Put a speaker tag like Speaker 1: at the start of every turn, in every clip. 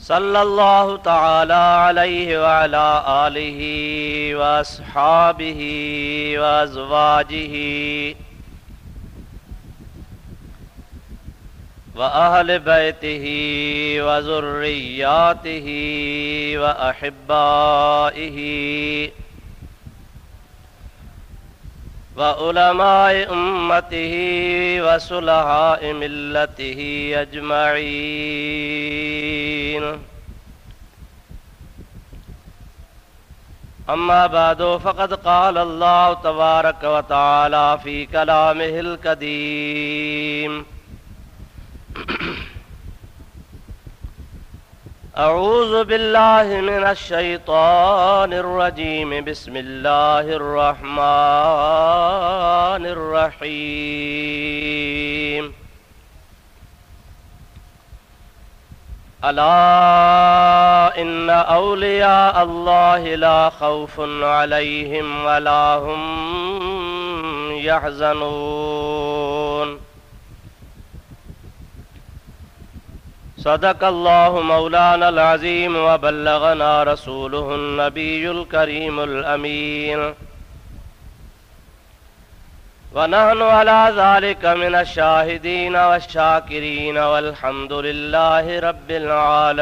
Speaker 1: सल्लल्लाहु तआला अलैहि व अला आलिहि व अस्हाबिहि व अज़वाजिहि व अहले बैतिहि व ज़ुर्रिय्यातिहि व अहिब्बाइहि व उलमाए उम्मतिहि व सुलहाए मिल्लतिहि अजमईन। अम्मा बादो फ़क़द क़ाल अल्लाहु तबारक व तआला फ़ी कलामिहिल कदीम अऊज़ु बिल्लाहि मिनश शैतानिर रजीम बिस्मिल्लाहिर रहमानिर रहीम। अला इन्ना औलिया अल्लाहि ला खौफुन अलैहिम वला हुम यहज़नून। सदक़ल्लाहु मौलानल अज़ीम व बल्लगना रसूलुहुन नबियुल करीमुल अमीन व नहनु अला ज़ालिका मिनश शाहिदीन वश्शाकिरीन वल्हम्दुलिल्लाहि रब्बिल आलमीन।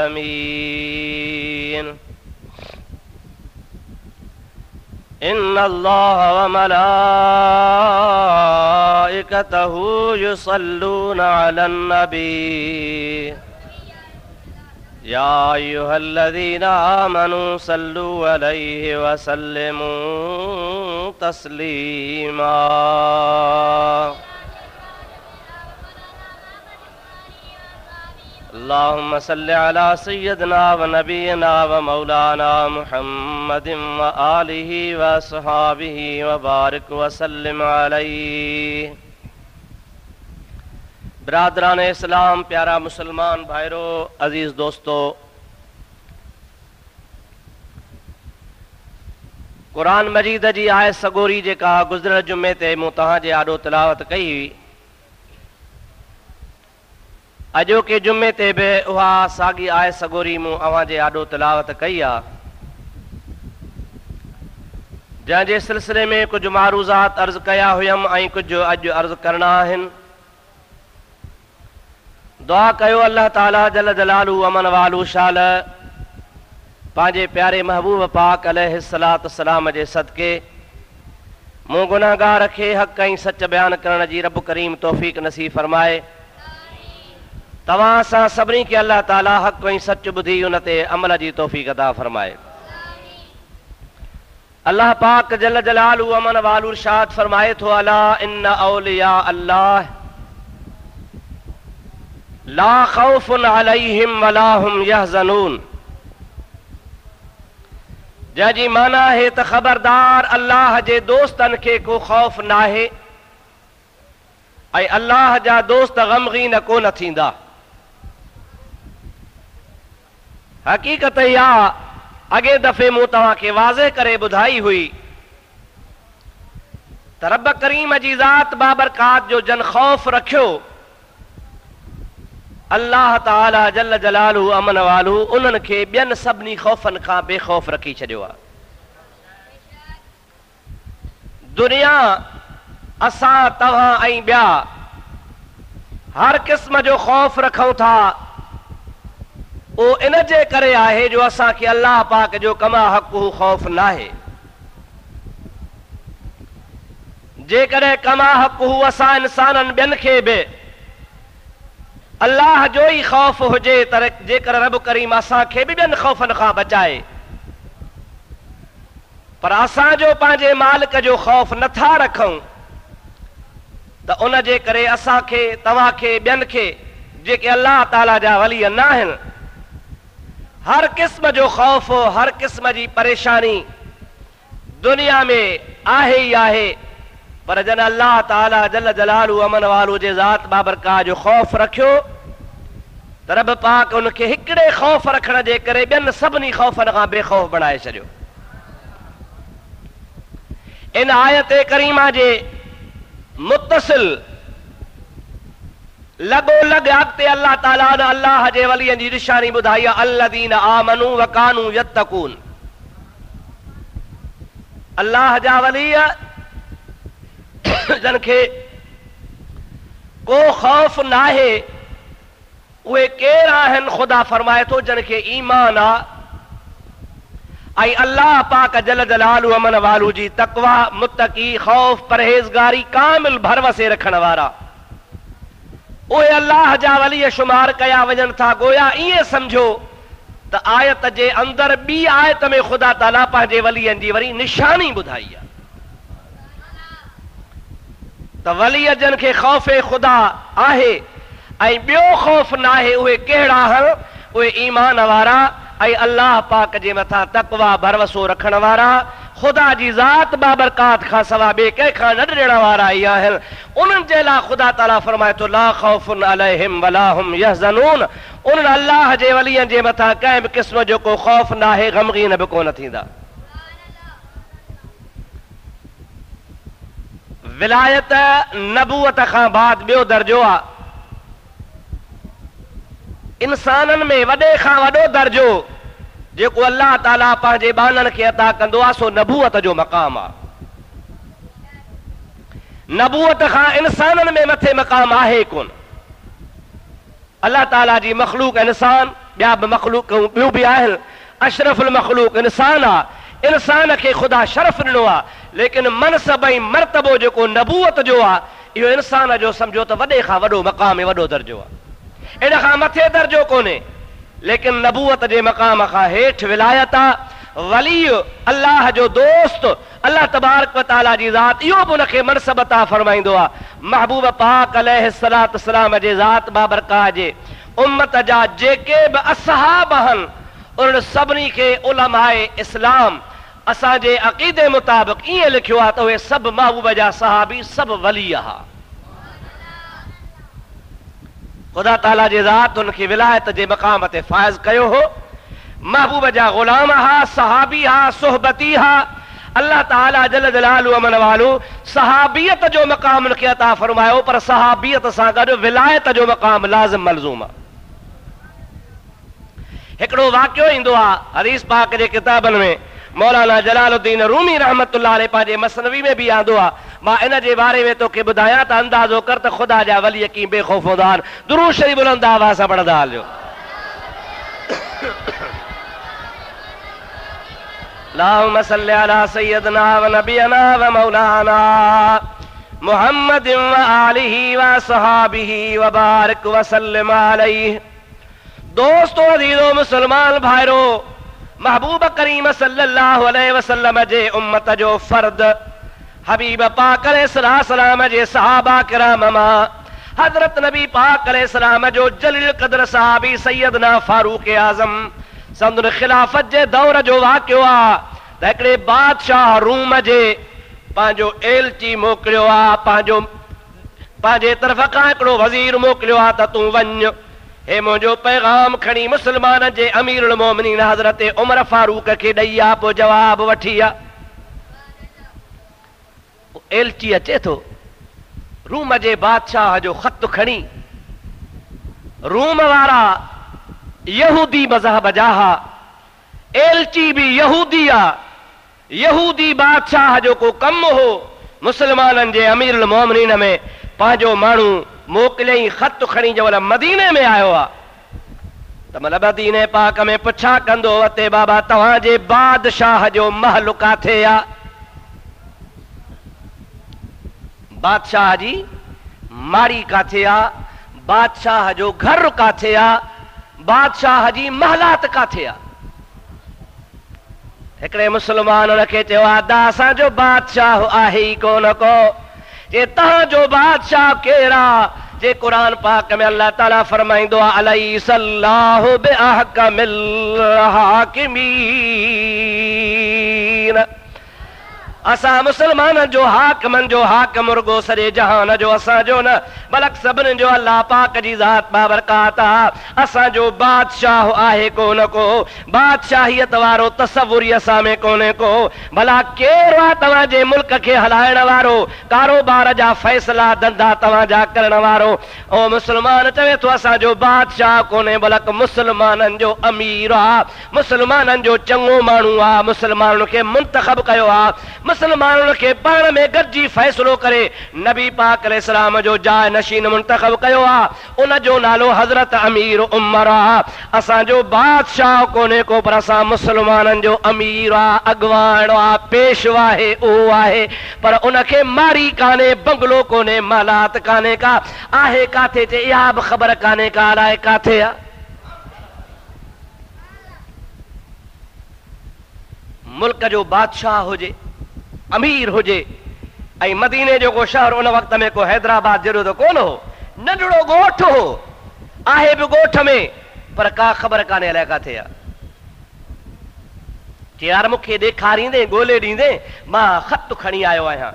Speaker 1: इन्नल्लाह व मलाइकतहु युसल्लूना अलन नबी या अय्युहल्लज़ीना आमनू सल्लू अलैहि व सल्लिमू तस्लीमा। अल्लाहुम्मा सल्लि अला सय्यदना व नबियना व मौलाना मुहम्मदिन व आलिहि व अस्हाबिहि व बारिक व सल्लिम अलैहि। बिरादरान इस्लाम, प्यारा मुसलमान भाइरो, अजीज दोस्तों, कुरान मजीद जी आयत सगोरी जेका गुज़िरियल जुमे ते मूं तव्हांजे आॾो तिलावत कई हुई, अॼोके जुमे ते बि उहा साॻी आयत सगोरी मूं अव्हांजे आॾो तिलावत कई आहे, जंहिंजे सिलसिले में कुझु मारूज़ात अर्ज़ कया हुयमि ऐं कुझु अॼु अर्ज़ करणा आहिनि। दुआ कयो अल्लाह ताला जल जलालू अमन वालू शाल पंहिंजे प्यारे महबूब पाक अलैहिस्सलात सलाम जे सदके मूं गुनाहगार खे हक़ ऐं सच बयान करण जी रब करीम तौफ़ीक़ नसीब फरमाए। तव्हां असां सभिनी खे अल्लाह ताला हक़ ऐं सच ॿुधी उन ते अमल जी तौफ़ीक़ अता फरमाए। अल्लाह पाक जल जलालू अमन वालू इरशाद फरमाए थो, अला इन्न औलिया अल्लाह ला खौफुन अलैहिम वला हुम यहज़नून। जंहिंजी माना है त ख़बरदार अल्लाह जे दोस्तनि खे को ख़ौफ़ नाहे ऐं अल्लाह जा दोस्त ग़मगीन कोन थींदा। हक़ीक़त इहा अॻे दफ़े मूं तव्हांखे वाज़े करे ॿुधाई हुई त रब करीम जी ज़ात बाबरकात जो जन ख़ौफ़ रखियो, अल्लाह ताला जल जलालू अमन वालू उन्हनि खे ॿियनि सभिनी ख़ौफ़नि खां बेख़ौफ़ रखी छॾियो आहे। दुनिया असां तव्हां ऐं ॿिया हर क़िस्म जो ख़ौफ़ रखूं था, उहो इन जे करे आहे जो असांखे अल्लाह पाक जो कमा हक़ु ख़ौफ़ नाहे। जेकॾहिं कमा हक़ु असां इंसाननि ॿियनि खे बि अल्लाह जो ई ख़ौफ़ हुजे त जेकर रब करीम असांखे बि ॿियनि ख़ौफ़नि खां बचाए, पर असां जो पंहिंजे मालिक जो ख़ौफ़ नथा रखूं त उन जे करे असांखे तव्हांखे ॿियनि खे जेके अल्लाह ताला जा वली न आहिनि हर क़िस्म जो ख़ौफ़ हर क़िस्म जी परेशानी दुनिया में आहे ई आहे, पर जन अल्लाह ताला जल जलालू अमन वालू जे ज़ात बाबरकात जो ख़ौफ़ रखियो त रब पाक उनखे हिकिड़े ख़ौफ़ रखण जे करे ॿियनि सभिनी ख़ौफ़नि खां बेख़ौफ़ बणाए छॾियो। इन आयत करीमा जे मुत्तसिल लगो लग अॻिते अल्लाह ताला ने अल्लाह जे वलीअ जी निशानी ॿुधाई आहे, अल्लज़ीन आमनू व कानू यत्तकून। अल्लाह जा वली जन खे को खौफ नाहे, उहे केर आहिनि? ख़ुदा फरमाए थो जन खे ईमान आहे ऐं अल्लाह पाक जल जलालु अमन वालू जी तक़वा, मुत्तकी, खौफ, परहेज़गारी कामिल भरवसे रखण वारा, उहे अल्लाह जा वली शुमार कया वञनि था। गोया ईअं सम्झो त आयत जे अंदरि ॿी आयत में ख़ुदा ताला पंहिंजे वलीअनि जी वरी निशानी ॿुधाई आहे त वली जन खे ख़ौफ़ ख़ुदा आहे ऐं ॿियो ख़ौफ़ न आहे। उहे कहिड़ा आहिनि? उहे ईमान वारा ऐं अल्लाह पाक जे मथां तक़वा भरवसो रखण वारा, ख़ुदा जी ज़ात बाबरकात खां सवा ॿिए कंहिंखां न ॾियण वारा ई आहिनि। उन्हनि जे लाइ ख़ुदा ताला फरमाए थो ला ख़ौफ़ुन अलैहिम वला हुम यहज़नून। उन्हनि अल्लाह जे वलीअनि जे मथां कंहिं बि क़िस्म जो को ख़ौफ़ न आहे, ग़मगीन बि कोन थींदा। विलायत नबूअत खां बाद ॿियो दर्जो आहे, इंसाननि में वॾे खां वॾो दर्जो जेको अल्लाह ताला पंहिंजे बाननि खे अता कंदो आहे सो नबूअत जो मक़ाम आहे। नबूअत खां इंसाननि में मथे मक़ाम आहे कोन। अल्लाह ताला जी मखलूक इंसान, ॿिया बि मखलूक ॿियूं बि आहिनि, अशरफुल मखलूक इंसान आहे। इंसान खे ख़ुदा शरफ ॾिनो आहे, लेकिन मनसब ऐं मर्तबो जेको नबूअत जो आहे इहो इंसान जो सम्झो त वॾे खां वॾो मक़ाम ऐं वॾो दर्जो आहे। इन खां मथे दर्जो कोन्हे, लेकिन नबूअत जे मक़ाम खां हेठि विलायत आहे। वली अल्लाह जो दोस्त, अल्लाह तबारक व तआला जी ज़ात, इहो बि उनखे मनसब अता फरमाईंदो आहे। महबूब पाक अलैहिस्सलातु वस्सलाम जे ज़ात बाबरकात जे उम्मत जा जेके बि असहाब आहिनि, उन्हनि सभिनी खे उलमाए इस्लाम असांजे अक़ीदे मुताबिक़ ईअं लिखियो आहे त उहे सभु महबूब जा सहाबी सभु वली हुआ। ख़ुदा ताला जे ज़ात उनखे विलायत जे मक़ाम ते फ़ाइज़ कयो हो। महबूब जा ग़ुलाम हा, सहाबी हा, सुहबती हा। अल्लाह ताला जल जलालु अमन वालू सहाबियत जो मक़ाम उनखे अता फरमायो, पर सहाबियत सां गॾु विलायत जो मक़ाम लाज़िम मलज़ूम आहे। हिकिड़ो वाक़ियो ईंदो आहे हदीस पाक जे किताबनि में, मौलाना जलालुद्दीन रूमी रहमतुल्लाह अलैह पंहिंजे मसनवी में बि आंदो आहे। मां इन जे बारे में तोखे ॿुधायां त अंदाज़ो कर त ख़ुदा जा वली कीअं बेखौफ़ हूंदा आहिनि। दुरूद शरीफ़ बुलंद आवाज़ सां पढ़ंदा हलियो। अल्लाहुम्मा सल्लि अला सय्यदना व नबियना व मौलाना मुहम्मदिन व आलिहि व सहाबिहि व बारिक व सल्लिम अलैहि। दोस्तों, अज़ीज़ो मुसलमान भाइरो, महबूब करीम सल्लल्लाहु अलैहि वसल्लम जे उम्मत जो फर्द हबीब पाक अलैहिस्सलाम जे सहाबा किराम मां हज़रत नबी पाक अलैहिस्सलाम जो जलील क़द्र सहाबी सैयदना फारूक आज़म संदन खिलाफत जे दौर जो वाक़ियो आहे त हिकिड़े बादशाह रूम जे पंहिंजो एलची मोकिलियो आहे, पंहिंजे तरफ़ खां हिकिड़ो वज़ीर मोकिलियो आहे त तूं वञ, हे मुंहिंजो पैगाम खणी मुस्लमान जे अमीरुल मोमिनीन हज़रत उमर फारूक खे ॾेई आ। पोइ जवाब वठी आ। एलची अचे थो रूम जे बादशाह जो ख़त खणी। रूम वारा यहूदी मज़हब जा हा, एलची बि यहूदी आ। यहूदी बादशाह जो को कमु हो मुस्लमाननि जे अमीरुल मोमिनीन में पंहिंजो माण्हू मोकिलियईं ख़त खणी, जो मदीने में आयो आहे त मन मदीने पाक में पुछा कंदो, अते बाबा तव्हांजे बादशाह जो महल काथे आहे? बादशाह जी माड़ी काथे आहे? बादशाह जो घर काथे आहे? बादशाह जी महलात काथे आहे? हिकिड़े मुस्लमान खे चयो, आदा असांजो बादशाह आहे ई कोन को। जे तव्हांजो बादशाह केरा? जे कुरान पाक में अल्लाह ताला फरमाईंदो आहे, अलैहिस्सलाहु बिअहकमिल हाकिमीन। असां मुसलमान जो हाकमन जो हाकम रुगो सॼे जहान जो असांजो न बल्कि सभिनी जो अल्लाह पाक जी ज़ात बाबरकात आहे। असांजो बादशाह आहे कोन को, बादशाहियत वारो तसव्वुर असां में कोन्हे को। भला केरु आहे तव्हांजे मुल्क खे हलाइण वारो, कारोबार जा फ़ैसिला धंधा तव्हांजा करण वारो? ओ मुस्लमान चवे थो असांजो बादशाह कोन्हे बल्कि मुसलमाननि जो अमीर आहे, मुसलमाननि जो चङो माण्हू आहे, मुसलमाननि खे मुंतखब कयो आहे, मुसलमाननि खे पाण में गॾिजी फ़ैसिलो करे नबी पाक अलैहिस्सलाम जो जाइ नशीन मुंतखब कयो आहे। उन जो नालो हज़रत अमीर उमर आहे। असांजो बादशाह कोन्हे को पर असां मुसलमाननि जो अमीर आहे, अॻवान आहे, पेशवा आहे, उहो आहे। पर उनखे मारी कान्हे, बंगलो कोन्हे, मालात कान्हे का, आहे काथे ते इहा बि ख़बर कान्हे का, अलाए काथे आहे। मुल्क जो बादशाह हुजे, अमीर हुजे, ऐं मदीने जो को शहर उन वक़्त में को हैदराबाद जहिड़ो त कोन हो, नंढड़ो ॻोठ हो, आहे बि ॻोठ में, पर का ख़बर कान्हे अलाए काथे आहे। यार मूंखे ॾेखारींदे ॻोल्हे ॾींदे मां ख़त खणी आयो आहियां।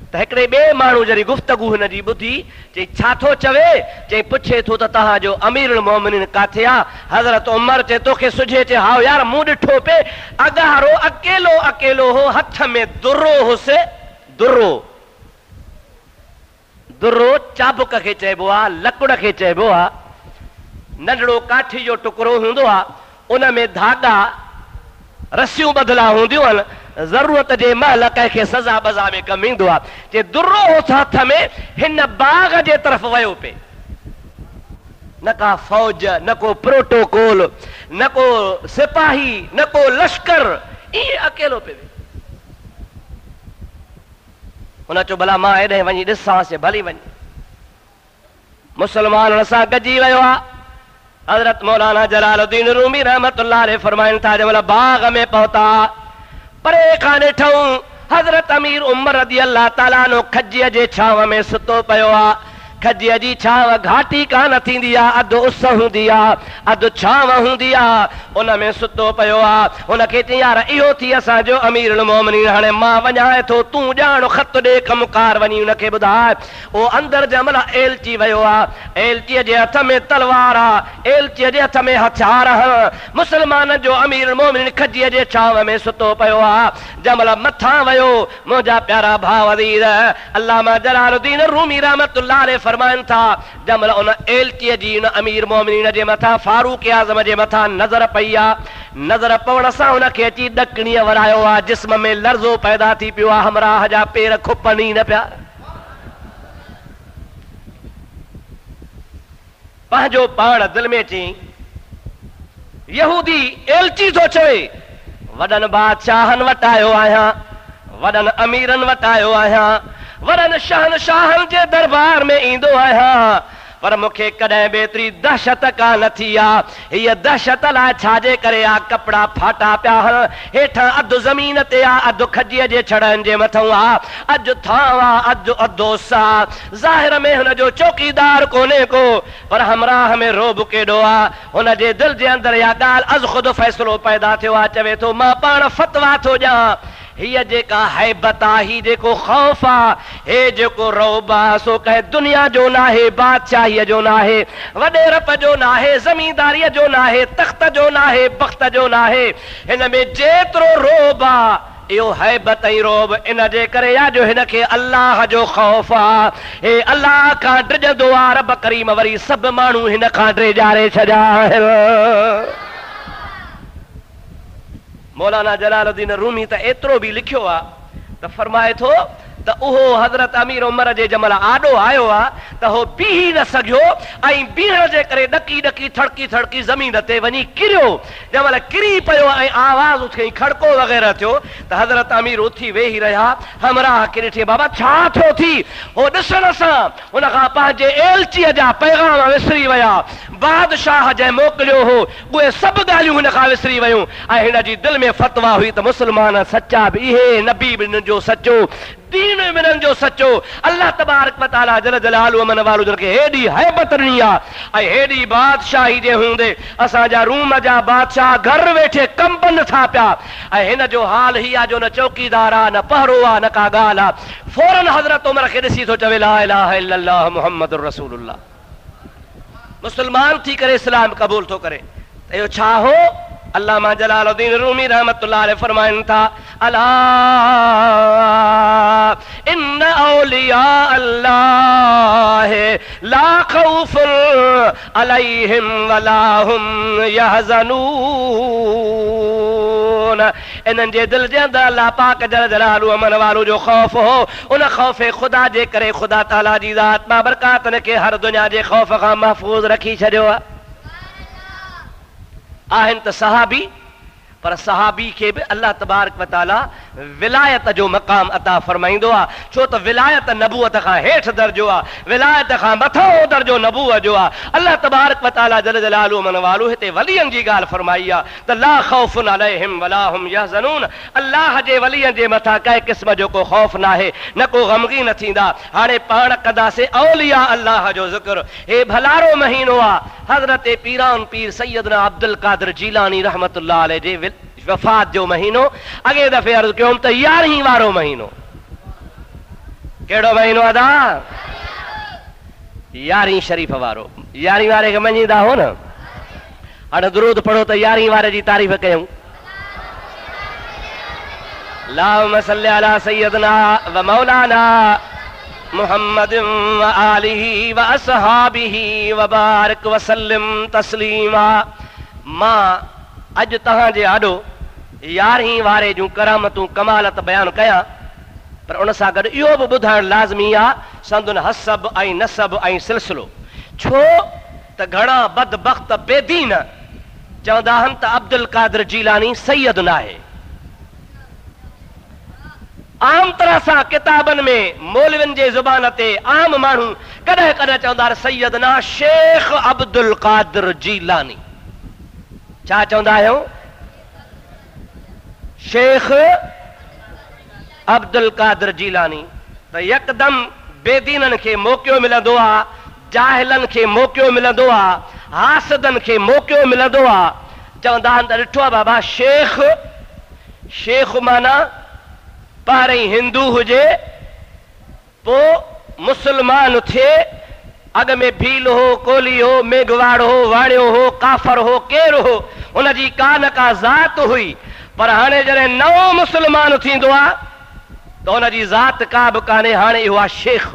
Speaker 1: त हिकिड़े ॿिए माण्हू जॾहिं गुफ़्तगू हिनजी ॿुधी, चई छा थो चवे? चई पुछे थो त तव्हांजो अमीरुल मोमिनीन काथे आहे? हज़रत उमर चए तोखे सुझे? चए हा यार मूं ॾिठो पे, अगारो अकेलो अकेलो हो, हथ में दुर्रो हुसे। दुर्रो, दुर्रो चाबुक खे चइबो आहे, लकुड़ खे चइबो आहे। नंढड़ो काठी जो टुकड़ो हूंदो आहे, उन में धागा रसियूं ॿधला हूंदियूं आहिनि, ज़रूरत जे महिल कंहिंखे सज़ा बज़ा में कमु ईंदो आहे। जे दुर्रो होसि हथ में, हिन बाग़ जे तरफ़ वियो पे। न का फ़ौज, न को प्रोटोकॉल, न को सिपाही, न को लश्कर, ईअं अकेलो पे। हुन चयो भला मां हेॾे वञी ॾिसांसि, भली वञी। मुसलमान सां गॾिजी वियो आहे। हज़रत मौलाना जलालुद्दीन रूमी रहमतुल्लाह अलैह फरमाइनि था, जंहिं महिल बाग़ में पहुता, परे खां ॾिठऊं हज़रत अमीर उमर रज़ी अल्लाह ताला अन्हु खजीअ जे छांव में सुतो पियो आहे। खजीअ जी छांव घाटी कान थींदी आहे, अधु उस हूंदी आहे, अधु छांव हूंदी आहे, उन में सुतो पियो आहे। हुनखे चई यार इहो थी असांजो अमीरुल मोमिनीन, हाणे मां वञां थो, तूं ॼाण ख़त ॾे कमकार वञी हुनखे ॿुधाए। उहो अंदरि जंहिं महिल एलची वियो आहे, एलचीअ जे हथ में तलवार आहे, एलचीअ जे हथ में हथियार आहे। मुसलमान जो अमीरुल मोमिनीन खजीअ जे छांव में सुतो पियो आहे। जंहिं महिल मथां वियो, मुंहिंजा प्यारा भाउ अज़ीज़, अल्लामा जलालुद्दीन रूमी रहमतुल्लाह अलैह फरमाइनि था, जंहिं महिल उन एलचीअ जी, उन अमीर मोमिनीन जे मथां, फारूक आज़म जे मथां नज़र पई आहे। नज़र पवण सां हुनखे अची ॾकणीअ वरायो आहे, जिस्म में लर्ज़ो पैदा थी पियो आहे, हमराह जा पेर खुपनि ई न पिया। पंहिंजो पाण दिलि में चई, यहूदी एलची थो चवे, वॾनि बादशाहनि वटि आयो आहियां, वॾनि अमीरनि वटि आयो आहियां, वॾनि शहनशाहनि जे दरबार में ईंदो आहियां, पर मूंखे कॾहिं बि एतिरी दहशत कान थी आहे। हीअ दहशत लाइ छाजे करे आहे? कपिड़ा फाटा पिया हल, हेठां अधु ज़मीन ते आहे, अधु खजीअ जे छड़नि जे मथां आहे, अधु थांव आहे, अधु अधोस आहे। ज़ाहिर में हुनजो चौकीदार कोन्हे को, पर हमराह में रोब केॾो आहे। हुनजे दिलि जे अंदरि इहा ॻाल्हि अज़ ख़ुदि फ़ैसिलो पैदा थियो आहे। चवे थो मां पाण फतवा थो ॾियां, हीअ जेका हैबत आहे, हीअ जेको ख़ौफ़ आहे, हे जेको रौब आहे, सो कंहिं दुनिया जो न आहे, बादशाहीअ जो न आहे, वॾे रब जो न आहे, ज़मींदारीअ जो न आहे, तख़्त जो न आहे, बख़्त जो न आहे। हिन में जेतिरो रोब आहे, इहो हैबत ऐं रोब इन जे करे आहे जो हिनखे अल्लाह जो ख़ौफ़ आहे। हे अल्लाह खां डिॼंदो आहे। रब करीम वरी सभु माण्हू हिन खां ड्रेजारे छॾिया आहिनि। मौलाना जलालुद्दीन रूमी त एतिरो बि लिखियो आहे त फरमाए थो त उहो हज़रत अमीर उमर जे जंहिं महिल आॾो आयो आहे त उहो बीह न सघियो, ऐं बीहण जे करे ॾकी ॾकी थड़की थड़की ज़मीन ते वञी किरियो। जंहिं महिल किरी पियो ऐं आवाज़ उथई, खड़को वग़ैरह थियो, त हज़रत अमीर उथी वेही रहिया। हमराह खे ॾिठे, बाबा छा थियो थी? उहो ॾिसण सां हुनखां पंहिंजे एलचीअ जा पैगाम विसरी विया। बादशाह जंहिं मोकिलियो हो, उहे सभु ॻाल्हियूं हिन खां विसरी वियूं। ऐं हिन जी दिलि में फतवा हुई त मुस्लमान सचा बि इहे, नबी बि हिन जो सचो, दीन मिनन जो सचो अल्लाह तबारक व तआला जल जलालु मन वालू जन के हेडी हैबत नहीं आ ऐं हेडी बादशाही जे हूंदे असां जा रूम जा बादशाह घर वेठे कंबन था पिया ऐं हिन जो हाल ही आ जो न चौकीदार आ न पहरो आ न का ॻाल्हि आ फौरन हज़रत उमर खे ॾिसी थो चवे ला इलाहा इल्लल्लाह मुहम्मदुर रसूलुल्लाह मुसलमान थी करे इस्लाम कबूल थो करे त इहो छा हो अल्लामा जलालुद्दीन रूमी रहमतुल्लाह अलैहि फरमाइनि था अला इन औलिया अल्लाह ला खौफुन अलैहिम वला हुम यहज़नून इन्हनि जे दिल जे अंदरि अल्लाह पाक जल जलालु अमन वालो जो खौफ हो उन खौफ खुदा जे करे खुदा ताला जी ज़ात मां बरकातन के हर दुनिया जे खौफ खां महफूज़ रखी छॾियो आहे आहिनि त सहाबी पर सहाबी के भी अल्लाह तबारक व तआला विलायत जो मक़ाम अता फरमाइंदो आहे छो त विलायत नबूअत खां हेठि दर्जो आहे विलायत खां मथां दर्जो नबूअत जो आहे अल्लाह तबारक व तआला जल जलालु मन वालू हिते वलियनि जी ॻाल्हि फरमाई आहे त ला खौफुन अलैहिम वला हुम यहज़नून अल्लाह जे वलियनि जे मथां कंहिं क़िस्म जो को खौफ न आहे न को ग़मगीन थींदा हाणे पाण कंदासीं औलिया अल्लाह जो ज़िक्र हे भलारो महीनो आहे हज़रत पीरान पीर सैयदना अब्दुल कादिर जीलानी रहमतुल्लाह अलैहि जे वफ़ात जो महीनो अॻे दफ़े अर्ज़ कयो त 11 वारो महीनो कहिड़ो महीनो अदा 11 शरीफ़ वारो 11 वारे खे मञींदा हो न हाणे दुरूद पढ़ो त 11 वारे जी तारीफ़ कयूं अल्लाहुम्मा सल्लि अला सय्यदना व मौलाना मुहम्मद व आलिहि व असहाबिहि व बारिक व सल्लिम तस्लीमा मां अॼु तव्हां जे आॾो 11 वारे जूं करामतूं कमालत बयान कयां पर उन सां गॾु इहो बि ॿुधाइण लाज़मी आहे संदुन हसब ऐं नसब ऐं सिलसिलो छो त घणा बदबख़्त बेदीन चवंदा आहिनि त अब्दुल कादिर जीलानी सैयद न आहे आम तरह सां किताबनि में मौलवियुनि जे ज़ुबान ते आम माण्हू कॾहिं कॾहिं चवंदा सैयद न शेख अब्दुल कादिर जीलानी छा चवंदा आहियूं शेख अब्दुल कादिर जीलानी त यकदम बेदीननि खे मौक़ियो मिलंदो आहे जाहिलनि खे मौक़ियो मिलंदो आहे हासिदनि खे मौक़ियो मिलंदो आहे चवंदा आहिनि त ॾिठो आहे बाबा शेख शेख माना पहिरीं हिंदू हुजे पोइ मुसलमान थिए अॻ में भील हो कोली हो मेघवाड़ हो वाणियो हो काफ़र हो केरु हो उनजी का न का ज़ात हुई पर हाणे जॾहिं नओं मुसलमान थींदो आहे त उनजी ज़ात का बि कान्हे हाणे इहो आहे शेख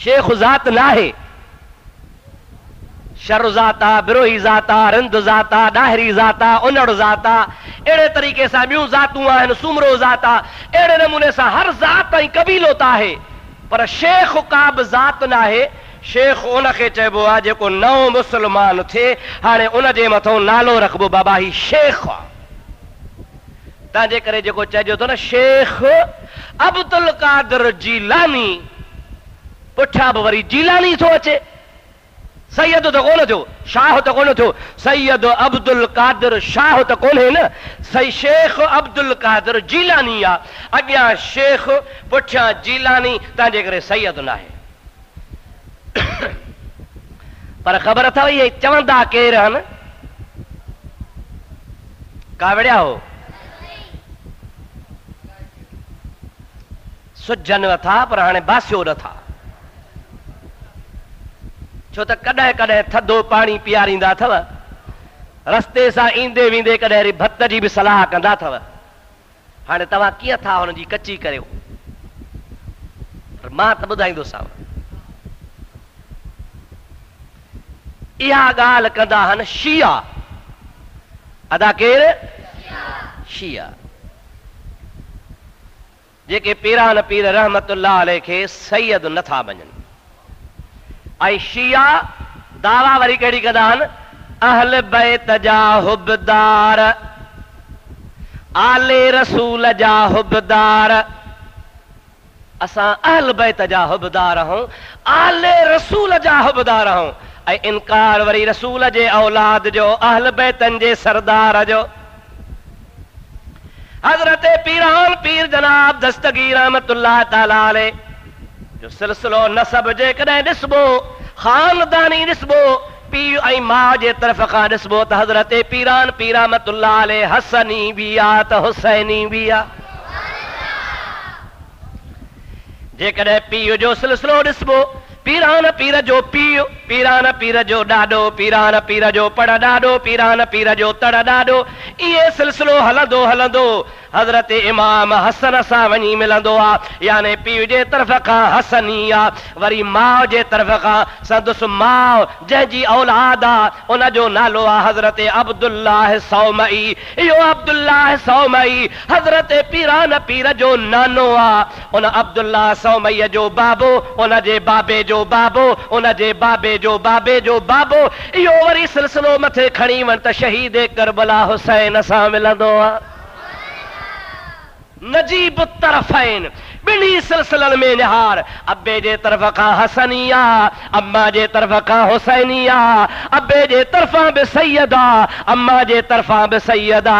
Speaker 1: शेख ज़ात न आहे शर ज़ात आहे बिरोही ज़ात आहे रिंद ज़ात आहे ॾाहिरी ज़ात आहे उनड़ ज़ात आहे अहिड़े तरीक़े सां ॿियूं ज़ातूं आहिनि सुमरो ज़ात आहे अहिड़े नमूने सां हर ज़ात ऐं कबीलो त आहे पर शेख का बि ज़ात न आहे शेख उनखे चइबो आहे जेको नओं मुसलमान थिए हाणे उन जे मथां नालो रखबो बाबा ही शेख आहे तंहिंजे करे जेको चइजो थो न शेख अब्दुल कादिर जीलानी पुठियां बि वरी जीलानी थो अचे सैयद त कोन थियो शाह त कोन थियो सैयद अब्दुल कादिर शाह त कोन्हे न सही शेख अब्दुल कादिर जीलानी आहे अॻियां शेख पुठियां जीलानी तंहिंजे करे सैयद न आहे पर ख़बर अथव इहे चवंदा केरु आहिनि कावड़िया हो सुजनि नथा पर हाणे बासियो नथा छो त कॾहिं कॾहिं थधो पाणी पीआरींदा अथव रस्ते सां ईंदे वेंदे कॾहिं वरी भत जी बि सलाह कंदा अथव हाणे तव्हां कीअं था हुनजी कची करियो मां त ॿुधाईंदोसांव इहा ॻाल्हि कंदा आहिनि शिया अदा केरु शिया जेके पीरान पीर रहमतुल्लाह अलैहि खे सैयद नथा मञनि ऐं शिया दावा वरी कहिड़ी कंदा आहिनि अहल बैत जा हुबदार आले रसूल जा हुबदार असां अहल बैत जा हुबदार आहियूं आले रसूल जा हुबदार आहियूं ऐं इनकार वरी रसूल जे औलाद जो अहल बैतनि जे सरदार जो हजरत पीरान पीर जनाब दस्तगीर रहमतुल्लाह ताला अलैह जो सिलसिलो नसब जे कदे दिसबो खानदानी दिसबो पीर ऐं मां जे तरफ़ खां दिसबो त हजरत पीरान पीर रहमतुल्लाह अलैह हसनी भी आ त हुसैनी भी आ। जे कदे पीर जो सिलसिलो दिसबो पीरान पीर जो पीउ पीरान पीर जो ॾाॾो पीरान पीर जो पड़ ॾाॾो पीरान पीर जो तड़ ॾाॾो इहे सिलसिलो हलंदो हलंदो हज़रत इमाम हसन सां वञी मिलंदो आहे। यानी पीउ जे तरफ़ खां हसनी आहे, वरी माउ जे तरफ़ खां संदसि माउ जंहिंजी औलाद आहे उन जो नालो आहे हज़रत अब्दुल्लाह सौमई। इहो अब्दुल्लाह सौमई हज़रत पीरान पीर जो नानो आहे। उन अब्दुल्लाह सौमई जो बाबो उन जे बाबे जो बाबो उन जे बाबे जो बाबे जो बाबो इहो वरी सिलसिलो मथे खणी वञ त शहीद करबला हुसैन सां मिलंदो आहे। नजीब तरफ़ैन बिनी सिलसिलन में निहार अब्बे जे तरफ़ खां हसनिया अम्मा जे तरफ़ खां हुसैनिया अब्बे जे तरफ़ां बि सैयदा अम्मा जे तरफ़ां बि सैयदा।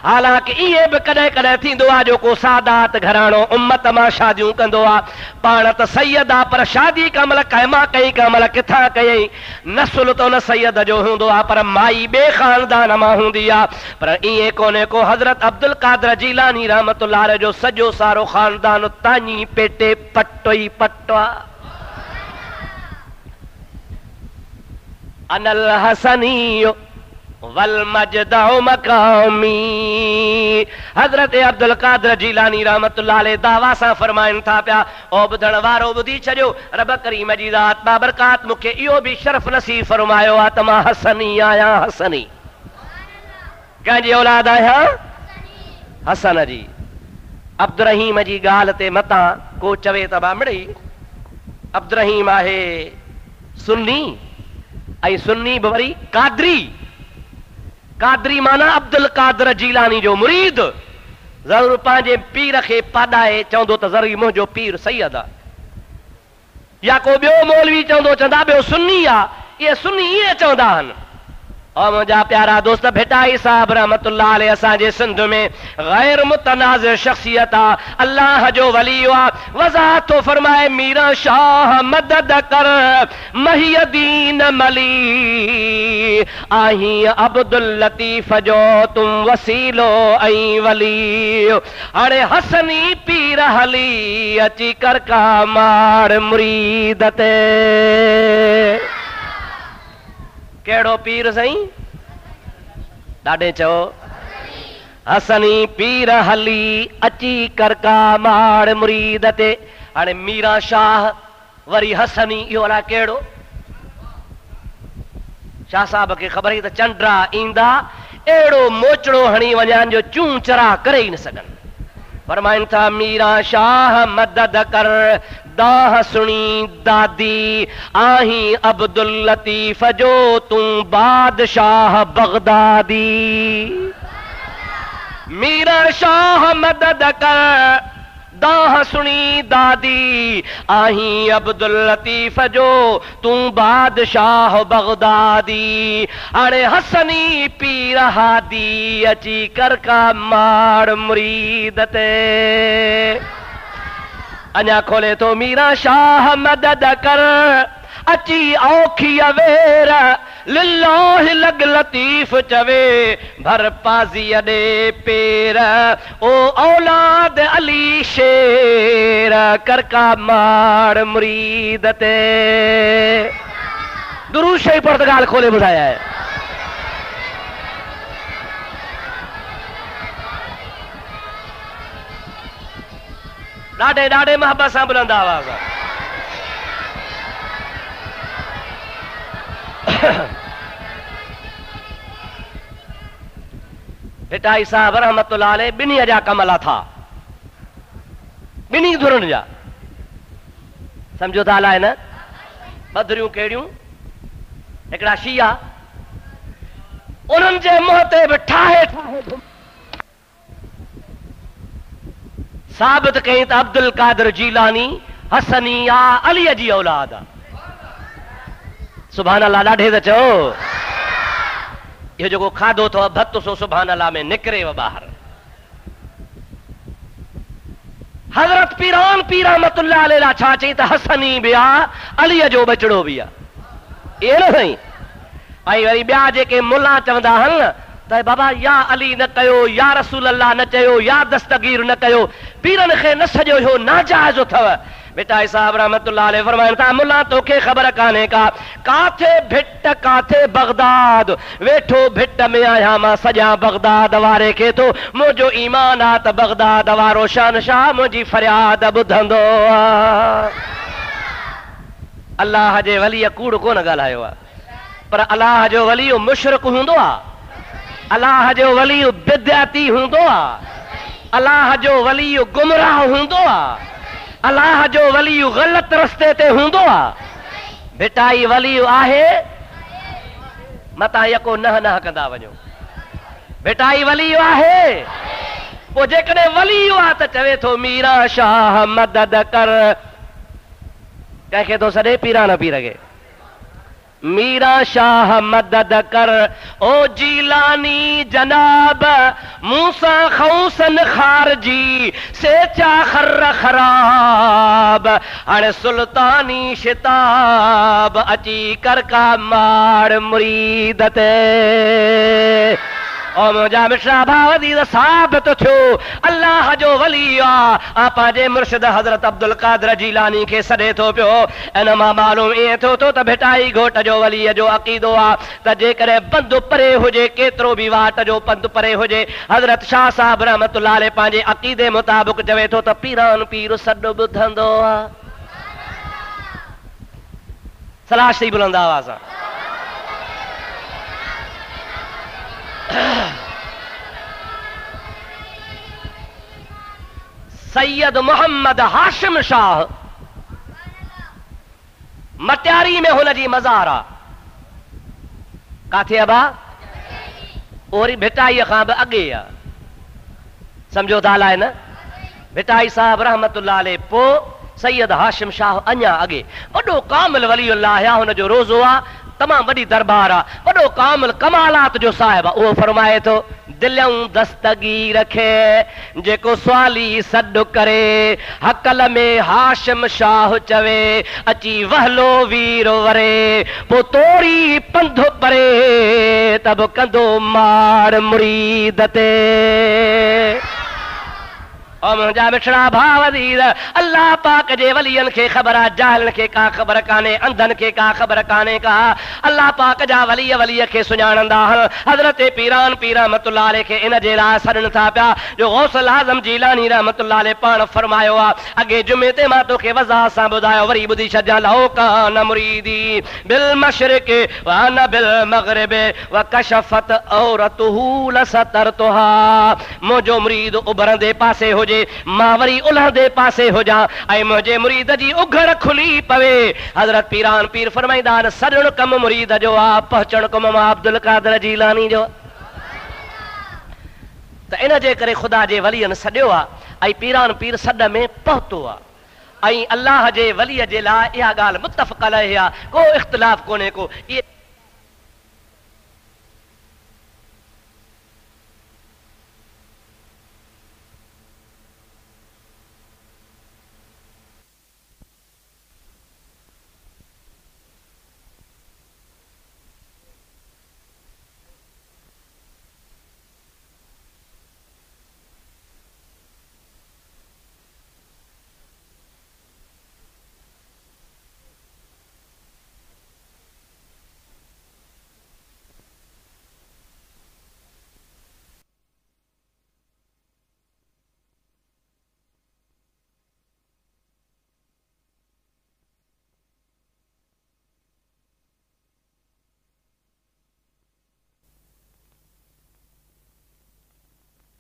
Speaker 1: हालांकि इहे बि कॾहिं कॾहिं थींदो आहे जो को सादात घराणो उम्मत मां शादियूं कंदो आहे पाण त सैयदा पर शादी कमल कंहिंमां कई कमल किथां कयई नसुल त उन सैयद जो हूंदो आहे पर माई ॿिए ख़ानदान मां हूंदी आहे। पर ईअं कोन्हे को हज़रत अब्दुल कादर जीलानी रहमतुल्लाह अलैह जो सॼो सारो ख़ानदान तानी पेटे पट्टो ही पट्टा। अनल हसनी वल मजदउ मकामी। हजरत अब्दुल कादर जीलानी रहमतुल्लाह अलैह दावा सां फरमाइनि था पिया ओ ॿुधण वारो ॿुधी छॾियो रब करीम जी ज़ात बाबरकात मूंखे इहो बि शरफ़ नसीब फरमायो आहे त मां हसनी आहियां। हसनी कंहिंजी औलाद आहियां? हसन जी। अब्दुर्रहीम जी ॻाल्हि ते मतां को चवे त बामड़ी अब्दुर्रहीम आहे सुन्नी ऐं सुन्नी बि वरी कादरी। कादरी माना अब्दुल कादर जीलानी जो मुरीद ज़रूर पंहिंजे पीर खे पाॾाए चवंदो त ज़रूरी मुंहिंजो पीर सैयद आहे या को ॿियो मौलवी चवंदो चवंदा ॿियो सुन्नी आहे। इहे सुन्नी ईअं चवंदा आहिनि। और मुंहिंजा प्यारा दोस्त भिटाई साहब रहमतुल्लाह अलैह असांजे सिंध में गैर मुतनाज़िर शख्सियत आहे अल्लाह जो वली आहे। वज़ाहत थो फरमाए मीरा शाह मदद कर महियदीन मली आही अब्दुल लतीफ़ जो तुम वसीलो ऐं वली। हाणे हसनी पीर हली अची कर का मार मुरीद ते। कहिड़ो पीर साईं? ॾाढे चओ हसनी पीर हली अची करका माड़ मुरीद ते। हाणे मीरा शाह वरी हसनी इहो अलाए कहिड़ो। शाह साहब खे ख़बर हुई त चंडा ईंदा अहिड़ो मोचड़ो हणी वञनि जो चूं चरा करे ई न सघनि। फरमाइनि था मीरा शाह मदद कर दाह सुणी दादी आही अब्दुल लतीफ़ जो तू बादशाह बगदादी। मीरा शाह मदद कर दाह सुणी दादी आही अब्दुल लतीफ़ जो तू बादशाह बगदादी। हाणे हसनी पीर हादी अची कर का मार मुरीद ते। अञा खोले तो मीरा शाह मदद कर अची औखी अवेर लिल्लाह लग लतीफ़ चवे भर पाज़ी अॾे पेर ओ औलाद अली शेर करका मार मुरीद ते। दुरूद शरीफ़ पढ़ त ॻाल्हि खोले ॿुधाया आहे। ॾाढे ॾाढे मोहब्बत सां बुलंद आवाज़ आहे। भिटाई साहब रहमतुल्लाह अलैह ॿिन्ही जा कमला था ॿिन्ही धुरनि जा सम्झो था अलाए न। बदरियूं कहिड़ियूं? हिकिड़ा शिया उन्हनि जे मुंहं ते बि ठाहे साबित कई त अब्दुल कादर जीलानी हसनी आ अलीअ जी औलाद आहे। सुभान अल्लाह ॾाढे त चओ। इहो जेको खाधो अथव भत सो सुभान अल्लाह में निकिरेव ॿाहिरि। हजरत पीरान पीर रहमतुल्लाह अलैहि छा चई त हसनी भी आ, अलीअ जो बचड़ो भी आ। ये न सही। ऐं वरी ॿिया जेके मुल्ला चवंदा आहिनि न त बाबा या अली न कयो, या रसूल अल्लाह न चयो, या दस्तगीर न कयो, पीरनि खे न सॼो इहो नाजाइज़ अथव। बेटा साहब रहमतुल्लाह अलैहि फरमाइनि था मुल्ला तोखे ख़बर कान्हे का काथे भिट काथे बगदाद, वेठो भिट में आहियां मां सॼा बगदाद वारे खे तो मुंहिंजो ईमान आ त बगदाद वारो शहनशाह मुंहिंजी फरियाद ॿुधंदो आ। अल्लाह जे वलीअ कूड़ कोन ॻाल्हायो आहे, पर अल्लाह जो वली मुशरिक हूंदो आहे, अल्लाह जो वली बिदअती हूंदो आहे, अल्लाह जो वली गुमराह हूंदो आहे, अल्लाह जो वली ग़लत रस्ते ते हूंदो आहे। बेटा ही वली आहे, मता यको नह नह कंदा वञो। बेटा ही वली आहे, पोइ जेकॾहिं वली आहे त चवे थो मीरा शाह मदद कर, कंहिंखे थो सॾे पीरा न पीर खे, मीरा शाह मदद कर, ओ जीलानी जनाब मूसा खौसन खारजी से चा खर खराब, हाणे सुल्तानी शिताब अची कर का मार मुरीद ते। और मुझा मिश्रा भावदी साबित थियो अल्लाह जो वली आ पंहिंजे मुर्शिद हज़रत अब्दुल कादिर जीलानी खे सॾे थो पियो। इन मां मालूम ईअं थियो तो त भेटाई घोट जो वलीअ जो अक़ीदो आ त जेकॾहिं पंधु परे हुजे, केतिरो बि वाट जो पंधु परे हुजे, हज़रत शाह साहब रहमतुल्लाह अलैहि पंहिंजे अक़ीदे मुताबिक़ चवे थो त पीरान पीर सॾु ॿुधंदो आ। सलाह बुलंद आवाज़ सां सैयद मोहम्मद हाशिम शाह मटियारी में हुनजी मज़ार आ। काथे अबा ओरी भिटाईअ खां बि अॻे आ, सम्झो था अलाए न। भिटाई साहब रहमतुल्लाह अलैहि पोइ सैयद हाशिम शाह अञा अॻे वॾो कामिल वलीउल्लाह आ, हुनजो रोज़ो आ, तमाम वॾी दरबार आ, वॾो कामिल कमालात जो साहिब आ। उहो फरमाए थो दिलऊं दस्तगीर खे जेको सवाली सॾु करे हकल में हाशिम शाह चवे अची वहलो वीर वरे, पोइ तोरी पंधु परे तब कंदो मार मुरीद ते। और मुंहिंजा मिठड़ा भाव दीर अल्लाह पाक जे वलियन खे ख़बर आहे, जाहिलन खे का ख़बर कान्हे, अंधन खे का ख़बर कान्हे का। अल्लाह पाक जा वलीअ खे सुञाणंदा आहिनि। हज़रत पीरान पीर रहमतुल्लाह अलैहि खे इन जे लाइ सॾनि था पिया जो गौसल आज़म जीलानी रहमतुल्लाह अलैहि पाण फरमायो आहे, अॻे जुमे ते मां तोखे वज़ाह सां ॿुधायो, वरी ॿुधी छॾिजां, लहो कान मुरीदी बिल मशरिक़ व अना बिल मग़रिब व कशफत औरतुहू लसतरतुहा, मुंहिंजो मुरीद उभरंदे पासे हुजे मां वरी उलहंदे पासे हुजां ऐं मुंहिंजे मुरीद जी उघड़ खुली पवे। हज़रत पीरान पीर फरमाईंदा आहिनि सॾण कमु मुरीद जो आहे, पहुचण कमु मां अब्दुल कादिर जीलानी जो। त इन जे करे ख़ुदा जे वलीअनि सॾियो आहे ऐं पीरान पीर सॾ में पहुतो आहे ऐं अल्लाह जे वलीअ जे लाइ इहा ॻाल्हि मुतफ़क़ अलैहि आहे, को इख़्तिलाफ़ कोन्हे को।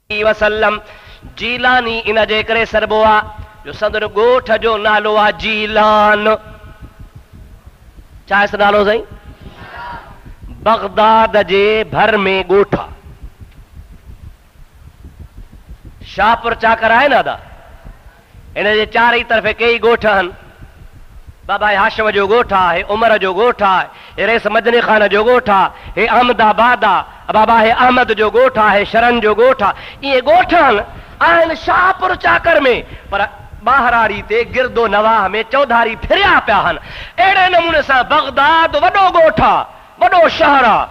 Speaker 1: वसल्लम जीलानी इन जे करे सरबो आहे जो संदन ॻोठ जो नालो आहे जीलान। छा आहे नालो साईं? बगदाद जे भर में ॻोठ आहे। शाहपुर चाकर आहे न दा, इन जे चारई तरफ़े कई ॻोठ आहिनि। बाबा हाशिम जो ॻोठ आहे, उमर जो ॻोठ आहे, हे रेस मदनी खान जो ॻोठ आहे, हे अहमदाबाद आहे, बाबा हे अहमद जो ॻोठ आहे, शरन जो ॻोठ आहे। इहे ॻोठ आहिनि शाहपुर चाकर में, पर बाहरारी ते गिरदो नवाह में चौधारी फिरिया पिया हन। अहिड़े नमूने सां बगदाद वॾो ॻोठ आहे, वॾो शहर आहे,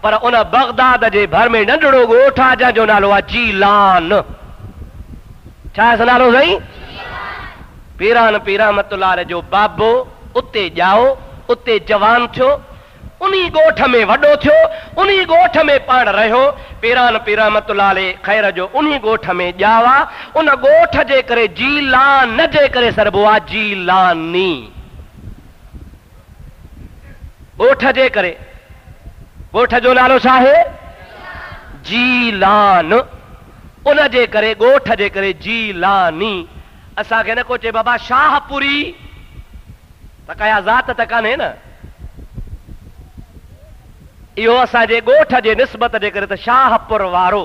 Speaker 1: पर उन बगदाद जे भर में नंढड़ो ॻोठ आहे जंहिंजो नालो आहे जीलान। छा आहे नालो साईं? पीरान पीर रहमतुल्लाह जो बाबो उते ॼाओ, उते जवान थियो, उन्ही ॻोठ में वॾो थियो, उन्ही ॻोठ में पाण रहियो। पीरान पीर रहमतुल्लाह ख़ैर जो उन्ही ॻोठ में ॼावा। उन ॻोठ जे करे जीलान न जे करे सरबो आहे जीलानी। ॻोठ जे करे, ॻोठ जो नालो छा आहे? जीलान। उन जे करे ॻोठ जे करे जीलानी। असांखे न को चए बाबा शाहपुरी, त कया ज़ात त कान्हे न। इहो असांजे ॻोठ जे निस्बत जे करे त शाहपुर वारो,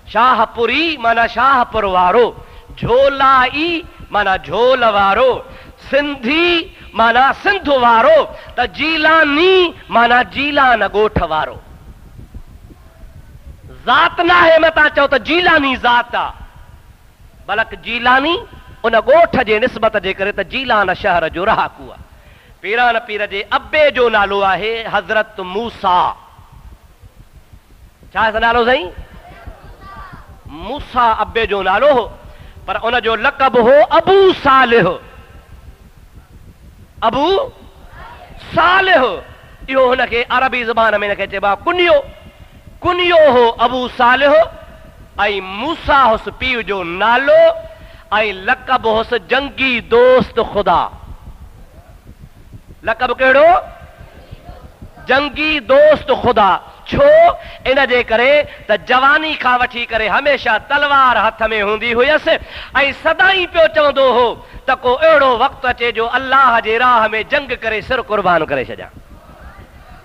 Speaker 1: शाहपुरी माना शाहपुर वारो, झोलाई माना झोल वारो, सिंधी माना सिंध वारो, त जीलानी माना जीलान ॻोठ वारो। ज़ात न आहे मतां चओ त जीलानी ज़ात आहे, बल्कि जीलानी उन ॻोठ जे निस्बत जे करे त जीलान शहर जो रहाकू आहे। पीरान पीर जे अब्बे जो नालो आहे हज़रत मूसा। छा आहे नालो साईं? मूसा अब्बे जो नालो हो, पर उन जो लक़ब हो अबू सालिह। अबू सालिह इहो हुनखे अरबी ज़बान में हिनखे चइबो आहे कुनियो। कुनियो हो अबू सालिह, ऐं मूसा हुस पीउ जो नालो, ऐं लक़ब हुस जंगी दोस्त खुदा। लक़ब कहिड़ो? जंगी दोस्त खुदा। छो? इन जे करे त जवानी खां वठी करे हमेशा तलवार हथ में हूंदी हुयसि, ऐं सदाई पियो चवंदो हो त को अहिड़ो वक़्तु अचे जो अल्लाह जे राह में जंग करे सिर कुर्बान करे छॾियां।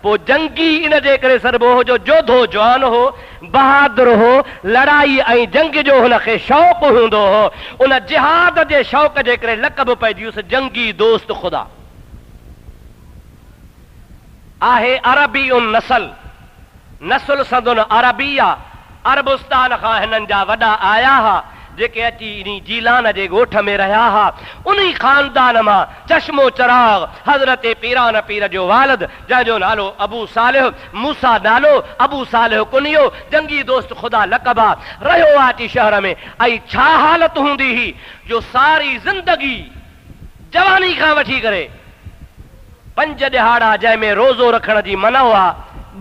Speaker 1: पोइ जंगी इन जे करे सरबो हो जो जोधो जवान हो, बहादुर हो, लड़ाई ऐं जंग जो हुनखे शौक़ु हूंदो हो। उन जिहाद जे शौक़ जे करे लक़ब पइजी वियुसि जंगी दोस्त खुदा। आहे अरबी उन नस्ल संदुन अरबिया। अरबुस्तान खां हिननि जा वॾा आया हा, जेके अची इन जीलान जे ॻोठ में रहिया हा। उन्ही ख़ानदान मां चश्मो चराग हज़रत पीरान पीर जो वालिद, जंहिंजो नालो अबू सालिह, मूसा नालो, अबू सालिह कुनियो, जंगी दोस्त खुदा लक़ब आहे, रहियो आहे अची शहर में। ऐं छा हालत हूंदी हुई जो सारी ज़िंदगी जवानी खां वठी करे 5 ॾिहाड़ा जंहिंमें रोज़ो रखण जी मना हुआ,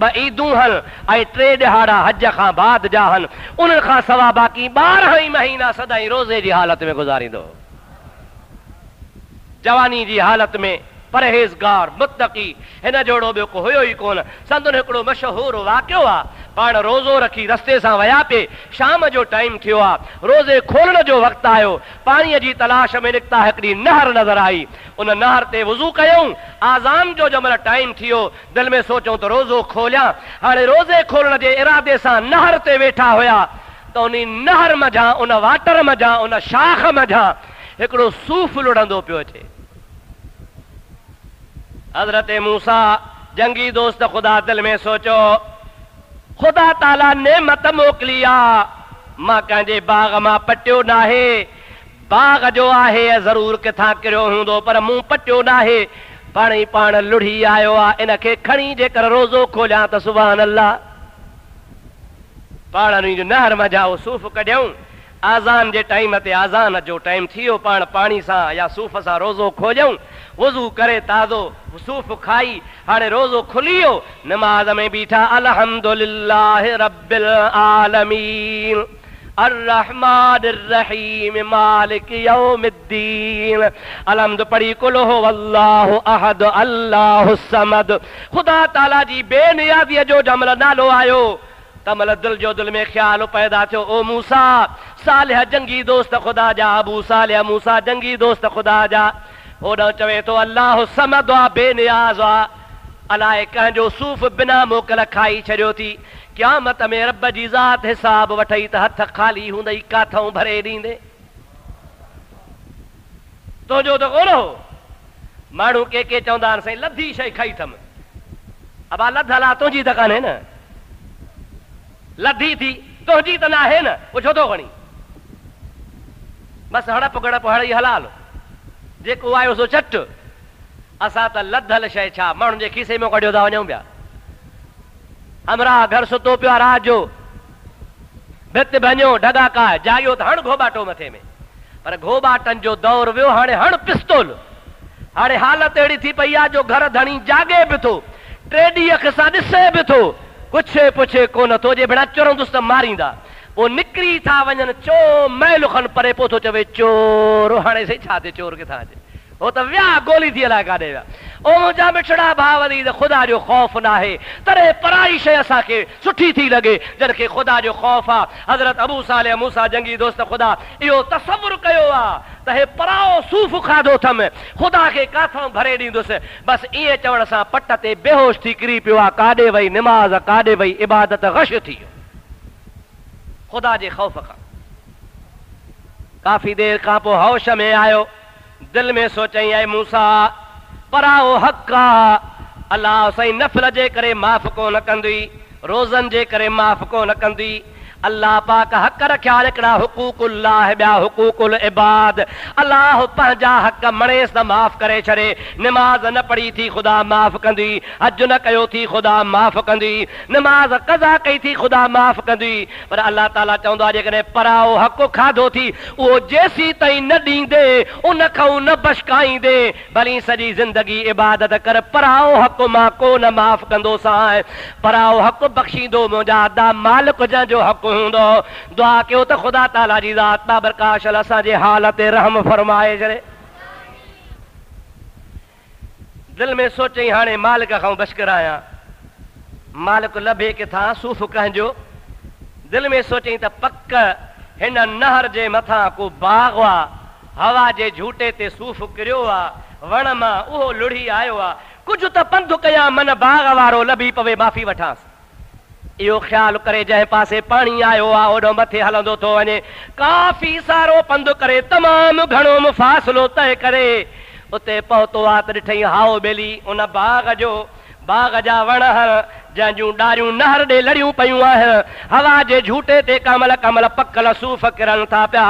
Speaker 1: 2 ईदूं हन ऐं 3 ॾिहाड़ा हज खां बाद जा हन, उन खां सवा बाक़ी 12 ई महीना सदाई रोज़े जी हालत में गुज़ारींदो। जवानी जी हालत में परहेज़गार मुत्तक़ी, हिन जोड़ो ॿियो को हुयो ई कोन। संदुन हिकिड़ो मशहूर वाक़ियो आहे। पाण रोज़ो रखी रस्ते सां विया पिए, शाम जो टाइम थियो आहे, रोज़े खोलण जो वक़्तु आयो, पाणीअ जी तलाश में निकिता, हिकिड़ी नहर नज़र आई। उन नहर ते वुज़ू कयूं, आज़ान जो जंहिं महिल टाइम थियो, दिलि में सोचूं त रोज़ो खोलियां। हाणे रोज़े खोलण जे इरादे सां नहर ते वेठा हुया, त उन नहर मझां, उन वाटर मझां, उन शाख मझां हिकिड़ो सूफ़ लुढ़ंदो पियो अचे। हज़रत मूसा जंगी दोस्त खुदा दिल में सोचो, खुदा ताला नेमत मोकिली आहे, मां कंहिंजे बाग मां पटियो न आहे, बाग जो आहे ज़रूर किथां किरियो हूंदो, पर मूं पटियो न आहे, पाण ई पाण लुढ़ी आयो आहे। इनखे खणी जेकर रोज़ो खोलियां त सुभान अल्लाह, पाण नहर मझां उहो सूफ़ कढियऊं। आज़ान जे टाइम ते आज़ान जो टाइम थियो, पाण पाणी सां या सूफ़ सां रोज़ो खोलियऊं, वुज़ू करे ताज़ो सूफ़ खाई, हाणे रोज़ो खुली वियो, नमाज़ में बीठा, अल्हम्दुलिल्लाह रब्बिल आलमीन अर्रहमानिर रहीम मालिक यौमिद्दीन, अलहम्द पढ़ी कुल हो अल्लाहु अहद अल्लाहु समद। खुदा ताला जी बेनियाज़ीअ जो जमल नालो आयो, तमल दिल जो दिल में ख्याल पैदा थियो, ओ मूसा सालिह जंगी दोस्त खुदा जा, अबू सालिह मूसा जंगी दोस्त खुदा जा। होॾां चवे थो अल्लाह समद आहे, बेनियाज़ आहे, अलाए कंहिंजो सूफ़ बिना मोकल खाई छॾियो थी। क़यामत में रब जी ज़ात हिसाब वठई त हथ ख़ाली हूंदई, काथऊं भरे ॾींदे? तुंहिंजो त कोन हो। माण्हू के चवंदा आहिनि साईं लधी शइ खाई अथमि, अबा लधल आहे, तुंहिंजी त कान्हे न, लधी थी तुंहिंजी त न आहे न, पोइ छो थो खणी? बस हड़प गड़प हड़ी हलाल जेको आयो सो चट असां त लधल शइ छा माण्हुनि जे खीसे में कढियो था वञूं पिया हमरा घर सुतो पियो आहे रात जो भित भञो ढगाका जागियो त हण घोबाटो मथे में पर घोबाटनि जो दौर वियो हाणे हण पिस्तौल हाणे हालत अहिड़ी थी पई आहे जो घर धणी जागे बि थो टे ॾींहं खां ॾिसे बि थो कुझु पुछे कोन थो जे भेणा चुरंदुसि त मारींदा पोइ निकिरी था वञनि चो मैल खनि परे पोइ थो चवे चोर हाणे सही छा थिए चोर किथां अचे हो त विया गोली थी हलाए काॾे विया ओ मुंहिंजा मिठड़ा भाउ वरी त ख़ुदा जो ख़ौफ़ न आहे तॾहिं पराई शइ असांखे सुठी थी लॻे जंहिंखे ख़ुदा जो ख़ौफ़ आहे हज़रत अबू सालेह मूसा जंगी दोस्त ख़ुदा इहो तसवुर कयो आहे त हे पराओ सूफ़ खाधो अथमि ख़ुदा खे काथां भरे ॾींदुसि बसि ईअं चवण सां पट ते बेहोश थी किरी पियो आहे काॾे वई निमाज़ काॾे वई इबादत गश थी वियो ख़ुदा जे ख़ौफ़ खां काफ़ी देर खां पोइ होश में आयो दिल में सोचई ऐं मूसा पराओ हक़ आहे अलाह साईं नफ़िल जे करे माफ़ कोन कंदी रोज़नि जे करे माफ़ कोन कंदी अल्लाह पाक हक़ रखिया हिकिड़ा हुकूकुल्लाह ॿिया हुकूकुल इबाद अल्लाह पंहिंजा हक़ मणेस त माफ़ करे छॾे निमाज़ न पढ़ी थी ख़ुदा माफ़ कंदी हज न कयो थी ख़ुदा माफ़ कंदी निमाज़ कज़ा कई थी ख़ुदा माफ़ कंदी पर अल्लाह ताला चवंदो आहे जेकॾहिं पराओ हक़ खाधो थी उहो जेसी ताईं न ॾींदे उन खां न बशकाईंदे भली सॼी ज़िंदगी इबादत कर पराओ हक़ मां कोन माफ़ कंदोसांइ पराओ हक़ बख़्शींदो मुंहिंजा अदा मालिक जंहिंजो हक़ हूंदो दुआ कयो त ख़ुदा ताला जी ज़ात बाबरकाशल असांजे हाल ते रहम फरमाए छॾे दिल में सोचई हाणे मालिक खां बच करायां मालिक लभे किथां सूफ़ कंहिंजो दिल में सोचई त पक हिन नहर जे मथां को बाग़ आहे हवा जे झूटे ते सूफ़ किरियो आहे वण मां उहो लुढ़ी आयो आहे कुझु त पंधु कयां मन बाग़ वारो लभी पवे माफ़ी वठांसि इहो ख़्यालु करे जंहिं पासे पाणी आयो आहे ओॾो मथे हलंदो थो वञे काफ़ी सारो पंधु करे तमामु घणो मुफ़ासिलो तय करे उते पहुतो आहे त ॾिठई हाओ ॿेली उन बाग़ जा वण जंहिंजूं ॾारियूं नहर ॾे लड़ियूं पयूं आहिनि हवा जे झूटे ते कमल कमल पकल सूफ़ किरनि था पिया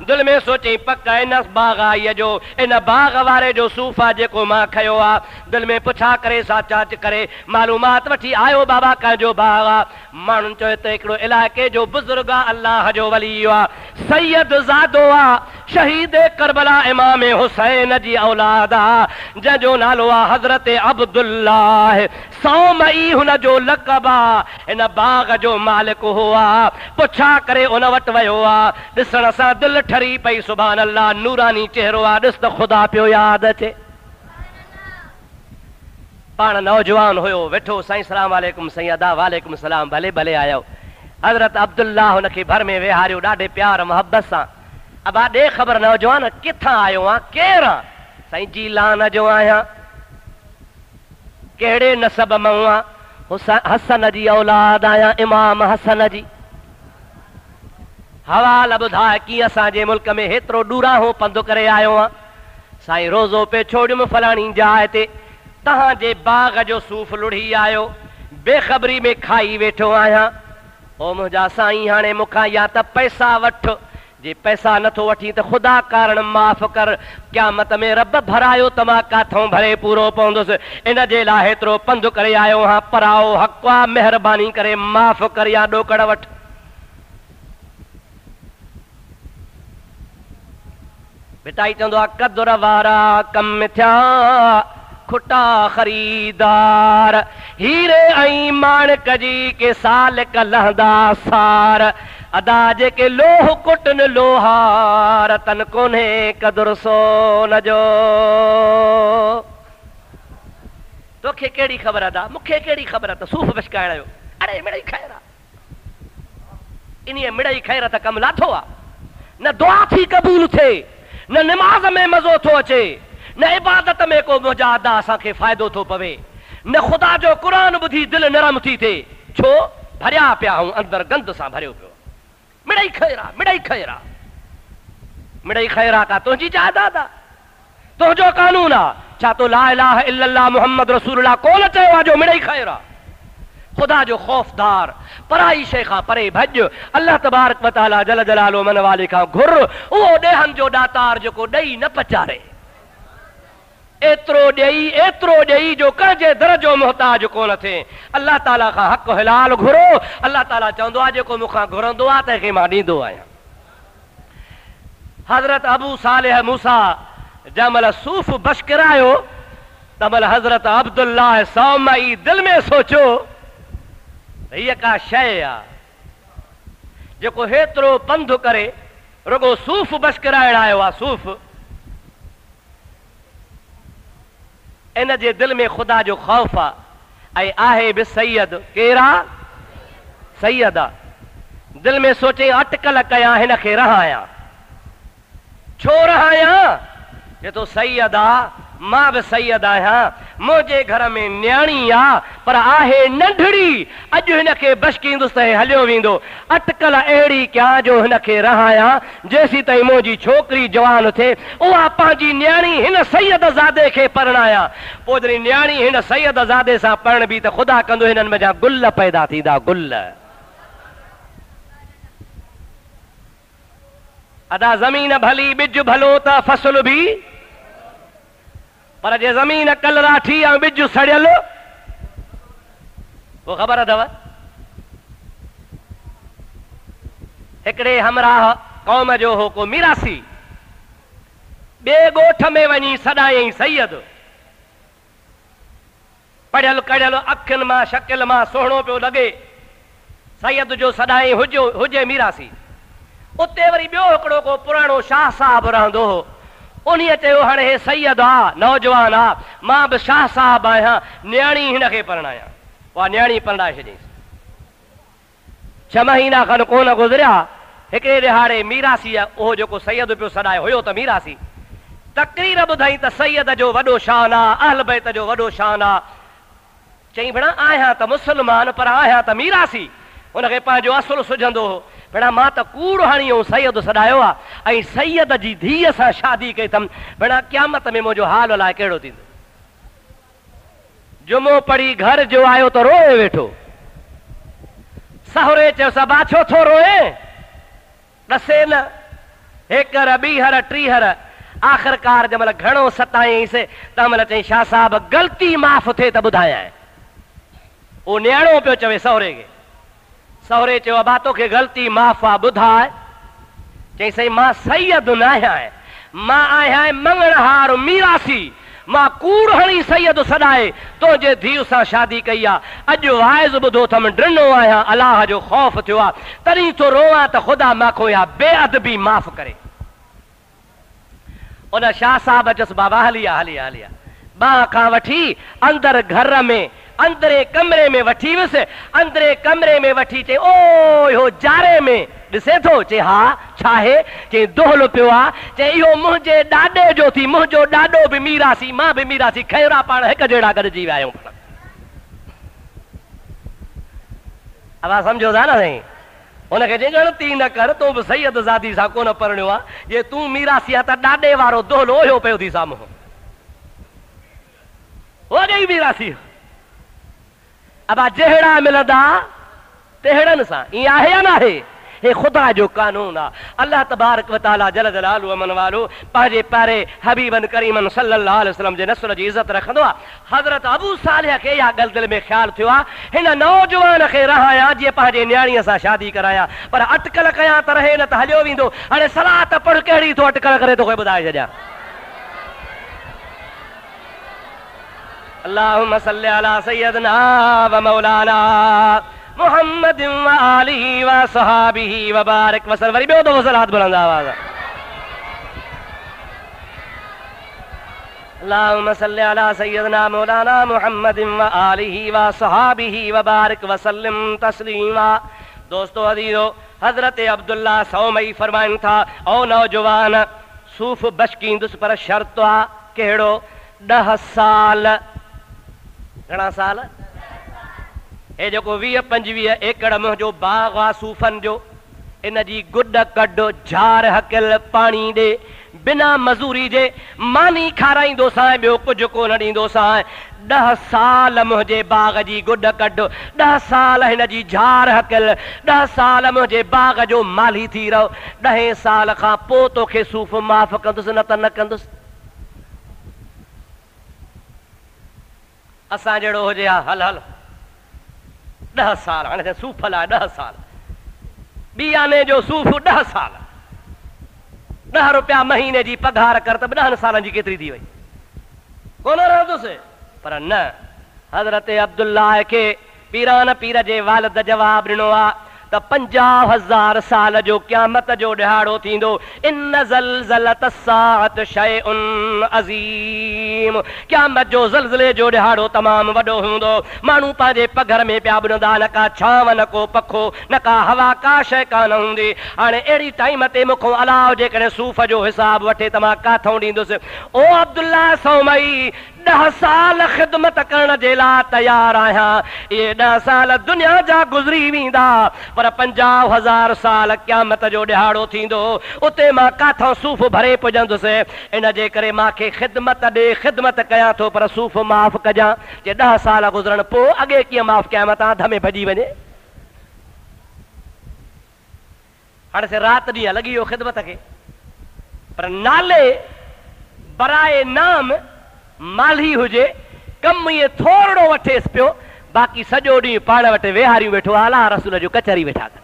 Speaker 1: दिलि में सोचई पक इन बाग़ आईअ जो इन बाग़ वारे जो सूफ़ आहे जेको मां खयो आहे दिलि में पुछा करे साचाच करे मालूमात वठी आयो बाबा कंहिंजो बाग़ आहे माण्हुनि चयो त हिकिड़ो इलाइक़े जो बुज़ुर्ग आहे अल्लाह जो वली आहे सैयद ज़ादो आहे शहीद करबला इमाम हुसैन जी औलाद आहे जंहिंजो नालो आहे हज़रत अब्दुल्लाह सौमई हुन जो लक़ब आहे इन बाग़ जो मालिक हुआ पुछा करे उन वटि वियो आहे ॾिसण सां दिलि ठरी पई सुभान अल्लाह नूरानी चेहरो आहे ॾिस त ख़ुदा पियो यादि अचे पाण नौजवान हुयो वेठो साईं सलाम वालेकुम साईं अदा वालेकुम सलाम भले भले आयो हज़रत अब्दुल्लाह हुनखे भर में वेहारियो ॾाढे प्यार मोहब्बत सां अबा ॾे ख़बर नौजवान किथां आयो आहे केरु आहे साईं जीलान जो आहियां कहिड़े नसब मां आहियां हसन जी औलाद आहियां इमाम हसन जी हवाल ॿुधाए कीअं असांजे मुल्क में हेतिरो ॾूराहो पंधु करे आयो आहे साईं रोज़ो पे छोड़ियुमि फलाणी जाइ ते तव्हांजे बाग़ जो सूफ़ लुढ़ी आयो बेख़बरी में खाई वेठो आहियां ओ मुंहिंजा साईं हाणे मूंखां या त पैसा वठ जे पैसा नथो वठी त ख़ुदा कारण माफ़ कर क़यामत में रब भरायो त मां काथों भरे पूरो पवंदुसि इन जे लाइ हेतिरो पंधु करे आयो आहियां पराओ हक़ आहे महिरबानी करे माफ़ कर या ॾोकड़ वठ बेटाई चवंदो आहे कदुर वारा कम थिया खुटा ख़रीदार हीरे ऐं माणक जी के साल लहंदा सार अदा जेके लोह कुटन लोहार तन कोन्हे कदुर सोन जो तोखे कहिड़ी ख़बर अदा मूंखे कहिड़ी ख़बर त सूफ़ बशकाइण जो अड़े मिड़ई ख़ैर आहे इन मिड़ई ख़ैर त कमु लाथो आहे न दुआ थी क़बूल थिए न निमाज़ में मज़ो थो अचे न इबादत में को मुंहिंजा अदा असांखे फ़ाइदो थो पवे न ख़ुदा जो क़ुरान ॿुधी दिलि नरम थी थिए छो भरिया पिया ऐं अंदरि गंद सां भरियो पियो मिड़ई ख़ैर आहे मिड़ई ख़ैर आहे मिड़ई ख़ैर आहे का तुंहिंजी जायदाद आहे तुंहिंजो कानून आहे छा तो ला इलाहा इल्लल्लाह मुहम्मद रसूलुल्लाह कोन चयो आहे जो मिड़ई ख़ैर आहे खुदा जो खौफदार, पराई शइ खां परे भॼ, अल्लाह तबारक व तआला जल जलालो मन वाले खां घुर, उहो ॾेहनि जो ॾातार जेको ॾेई न पचारे, एतिरो ॾेई जो कंहिंजे दर जो मुहताज कोन थिए। अल्लाह ताला खां हक़ हलाल घुरो। अल्लाह ताला चवंदो आहे जेको मूंखां घुरंदो आहे तंहिंखे मां ॾींदो आहियां। हज़रत अबू सालेह मूसा जंहिंमहिल सूफ़ बशकिरायो तंहिंमहिल हज़रत अब्दुल्लाह सौमई दिलि में सोचियो हीअ का शइ आहे जेको हेतिरो पंधु करे रुगो सूफ़ बशकिराइण आयो आहे। सूफ़ इन जे दिलि में ख़ुदा जो ख़ौफ़ आहे ऐं आहे बि सैयद। केरु आहे? सैयद आहे। दिलि में सोचे अटकल कयां हिन खे रहायां। छो रहायां? जे तो सैयद आहे, मां बि सैयद आहियां। मुंहिंजे घर में न्याणी आहे पर आहे नंढड़ी। अॼु हिन खे बशकींदुसि त हलियो वेंदो। अटकल अहिड़ी कयां जो हिन खे रहायां जेसीं ताईं मुंहिंजी छोकिरी जवान थिए, उहा पंहिंजी न्याणी हिन सैयद ज़ादे खे परणायां। पोइ जॾहिं न्याणी हिन सैयद ज़ादे सां पढ़ण बि त ख़ुदा कंदो हिननि में जा गुल पैदा थींदा। गुल अदा ज़मीन भली बिज भलो त फसल बि, पर जे ज़मीन कलराठी ऐं बिज सड़ियल, वो ख़बर अथव? हिकिड़े हमराह कौम जो हो को मीरासी, ॿिए ॻोठ में वञी सॾायईं सैयद। पढ़ियल कढ़ियल अखियुनि मां शकिल मां सुहिणो पियो लॻे। सैयद जो सॾाई हुजे मीरासी। उते वरी ॿियो हिकिड़ो को पुराणो शाह साहब रहंदो हो। उन्हीअ चयो हाणे हे सैयद आहे, नौजवान आहे, मां बि शाह साहब आहियां, न्याणी हिन खे परणायां। उहा न्याणी परणाए छॾियईंसि। 6 महीना खनि कोन गुज़रिया, हिकिड़े ॾिहाड़े मीरासी आहे, उहो जेको सैयद पियो सॾाए हुयो त मीरासी, तक़रीर ॿुधाई त सैयद जो वॾो शान आहे, अहल बैत जो वॾो शान आहे। चई भेण आहियां त मुस्लमान पर आहियां त मीरासी। हुनखे पंहिंजो असुलु सुझंदो हो। भेण मां त कूड़ हणी सैयद सॾायो आहे ऐं सैयद जी धीअ सां शादी कई अथमि। भेण क़यामत में मुंहिंजो हाल अलाए कहिड़ो थींदो। जुमो पढ़ी घर जो आयो त रोए वेठो। सहुरे चयोसि बा छो थो रोए? ॾसे न। हेकर ॿीहर टीहर आख़िरकार जंहिंमहिल घणो सताईंसि तंहिंमहिल चई शाह साहब ग़लती माफ़ थिए त ॿुधायां। उहो न्याणो पियो चवे सहुरे खे। सहुरे चयो अबा तोखे ग़लती माफ़ आहे, ॿुधाए। चई साईं मां सैयद न आहियां, मां आहियां मंगणहार मीरासी। मां कूड़ हणी सैयद सॾाए तुंहिंजे धीउ सां शादी कई आहे। अॼु वाइज़ ॿुधो अथमि, ड्रिनो आहियां, अलाह जो ख़ौफ़ थियो आहे, तॾहिं थो रोवां त ख़ुदा माखो या बेअदबी माफ़ करे। उन शाह साहब चयुसि बाबा हलिया बाह खां वठी अंदरि घर में अंदरे कमरे में वठी वियुसि। अंदरे कमरे में वठी चई ओ इहो जारे में ॾिसे थो? चई हा छा आहे? चई दोहलो पियो आहे। चई इहो मुंहिंजे ॾाॾे जो थी, मुंहिंजो ॾाॾो बि मीरासी, मां बि मीरासी, खैरा पाण हिकु जहिड़ा गॾिजी विया आहियूं। आवाज़ सम्झो था न साईं? हुनखे चई ग़लती न कर, तूं बि सैयद ज़ादी सां कोन परणियो आहे। जे तूं मीरासी आहे त ॾाॾे वारो दोहलो ओहियो पियो थी साम्हूं। हो ॾेई मीरासी। अबा जहिड़ा मिलंदा तहिड़नि सां। ईअं आहे या न आहे? हे ख़ुदा जो कानून आहे। अल्लाह तबारक व तआला जल जलालहु अमन वालो पंहिंजे प्यारे हबीबन करीमन सल्लल्लाहु अलैहि वसल्लम जे नस्ल जी इज़त रखंदो आहे। हज़रत अबू सालेह खे इहा ॻाल्हि दिलि में ख़्यालु थियो आहे, हिन नौजवान खे रहायां जीअं पंहिंजे न्याणीअ सां शादी करायां, पर अटकल कयां त रहे न त हलियो वेंदो। हाणे सलात पढ़ कहिड़ी थो अटकल करे तोखे ॿुधाए छॾियां। अल्लाहुम्मा सल्लि अला सय्यदना व मौलाना मुहम्मद व आलिहि व सहाबिहि व बारिक वसल्लम। वरी ॿियो दफ़ो सलात बुलंद आवाज़। अल्लाहुम्मा सल्लि अला सय्यदना मौलाना मुहम्मद व आलिहि व सहाबिहि व बारिक वसल्लम तस्लीमा। दोस्तों अजीजो, हजरत अब्दुल्ला सौमई फरमाइनि था ओ नौजवान सूफ़ बशकींदुसि पर शर्त आहे कहिड़ो? 10 साल। घणा साल? हे जेको 20-25 एकड़ मुंहिंजो बाग़ आहे सूफ़नि जो, इन जी गुड कढ, झार हकियल पाणी ॾे, बिना मजूरी जे मानी खाराईंदोसांइ, ॿियो कुझु कोन ॾींदोसांइ। 10 साल मुंहिंजे बाग़ जी गुॾ कढ, 10 साल हिन जी झार हकिल, 10 साल मुंहिंजे बाग़ जो माली थी रहो, 10 साल खां पोइ तोखे सूफ़ माफ़ कंदुसि, न त न कंदुसि। असां जहिड़ो हुजे हा, हल हल 10 साल, हाणे सूफ़ लाइ 10 साल, ॿी आने जो सूफ़ 10 साल, 10 रुपया महीने जी पघार कर त 10 सालनि जी केतिरी थी वई, कोन रहंदुसि। पर न, हज़रत अब्दुल्लाह खे पीरान पीर जे वालिद जवाब ॾिनो आहे त 50,000 साल जो क़यामत जो ॾिहाड़ो थींदो। इन ज़लज़लत साअत शैउन अज़ीम, क़यामत जो ज़लज़ले जो ॾिहाड़ो तमामु वॾो हूंदो। माण्हू पंहिंजे पघर में पिया ॿुधंदा, न का छांव, न को पखो, न का हवा, का शइ कान हूंदी। हाणे अहिड़ी टाइम ते मूंखां अलाह जेकॾहिं सूफ़ जो हिसाब वठे त मां काथों ॾींदुसि। ओ अब्दुल्लाह सौमई, 10 साल ख़िदमत करण जे लाइ तयारु आहियां। इहे 10 साल दुनिया जा गुज़री वेंदा, पर 50,000 साल क़यामत जो ॾिहाड़ो थींदो, उते मां काथों सूफ़ भरे पुॼंदुसि। इन जे करे मूंखे ख़िदमत ॾे, ख़िदमत कयां थो, पर सूफ़ माफ़ कजां। जे 10 साल गुज़रण पोइ अॻे कीअं माफ़ कयां, मां तव्हां धमे भॼी वञे। हाणे से राति ॾींहुं लॻी वियो ख़िदमत खे, पर नाले बराए नाम माली हुजे, कमु इएं थोरो वठेसि पियो, बाक़ी सॼो ॾींहुं पाण वटि वेहारियूं वेठो, अलाह रसूल जो कचहरी वेठा कनि।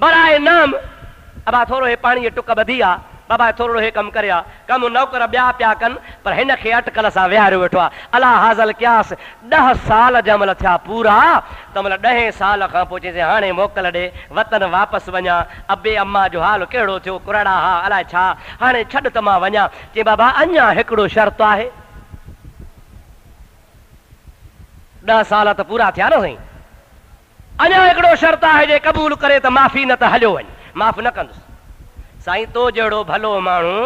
Speaker 1: बराए नाम, अबा थोरो हे पाणी टुक ॿधी आहे, बाबा थोरो हे कमु करे आहे, कमु नौकर ॿिया पिया कनि, पर हिन खे अटकल सां वेहारियो वेठो आहे। अलाह हाज़ल कयास 10 साल जमल थिया पूरा, त मतलब 10 साल खां पोइ चइजे हाणे मोकल ॾे, वतन वापसि वञा। अबे अम्मा जो हाल कहिड़ो थियो, कुरड़ा हा, अलाए छा, हाणे छॾ त मां वञा। चई बाबा अञा हिकिड़ो शर्त आहे। 10 साल त पूरा थिया न साईं, अञा हिकिड़ो शर्त आहे, जे क़बूल करे त माफ़ी, न त हलियो वञ, माफ़ न कंदुसि। साईं तो जहिड़ो भलो माण्हू,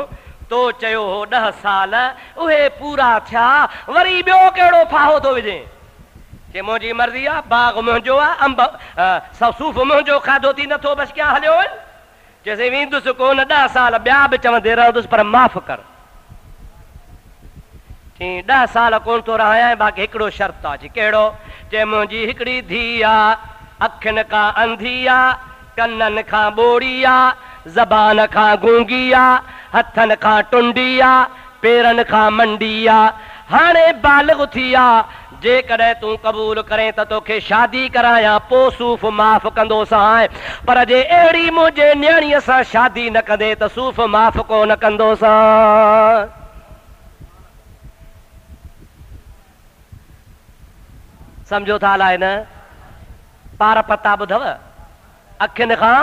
Speaker 1: तो चयो हो 10 साल उहे पूरा थिया, वरी ॿियो कहिड़ो फाहो थो विझे। चए मुंहिंजी मर्ज़ी आहे, बाग़ मुंहिंजो आहे, अंब सूफ़ मुंहिंजो, खाधो थी नथो, बसि क्या हलियो वञ। चइसि वेंदुसि कोन, 10 साल ॿिया बि चवंदे रहंदुसि, पर माफ़ कर। चई 10 साल कोन थो रहां, बाक़ी हिकिड़ो शर्त आहे। चई कहिड़ो? चए मुंहिंजी हिकिड़ी धीउ आहे, अखियुनि खां अंधी आहे, कननि खां ॿोड़ी आहे, ज़बान खां गूंगी आहे, हथनि खां टुंडी आहे, पेरनि खां मंडी आहे, हाणे बालिग़ थी आहे। जेकॾहिं तूं क़बूल करें त तोखे शादी करायां, पोइ सूफ़ माफ़ कंदोसांइ, पर जे अहिड़ी मुंहिंजे न्याणीअ सां शादी न कंदे त सूफ़ माफ़ कोन कंदोसांइ। सम्झो था अलाए न? पार पता ॿुधव, अखियुनि खां,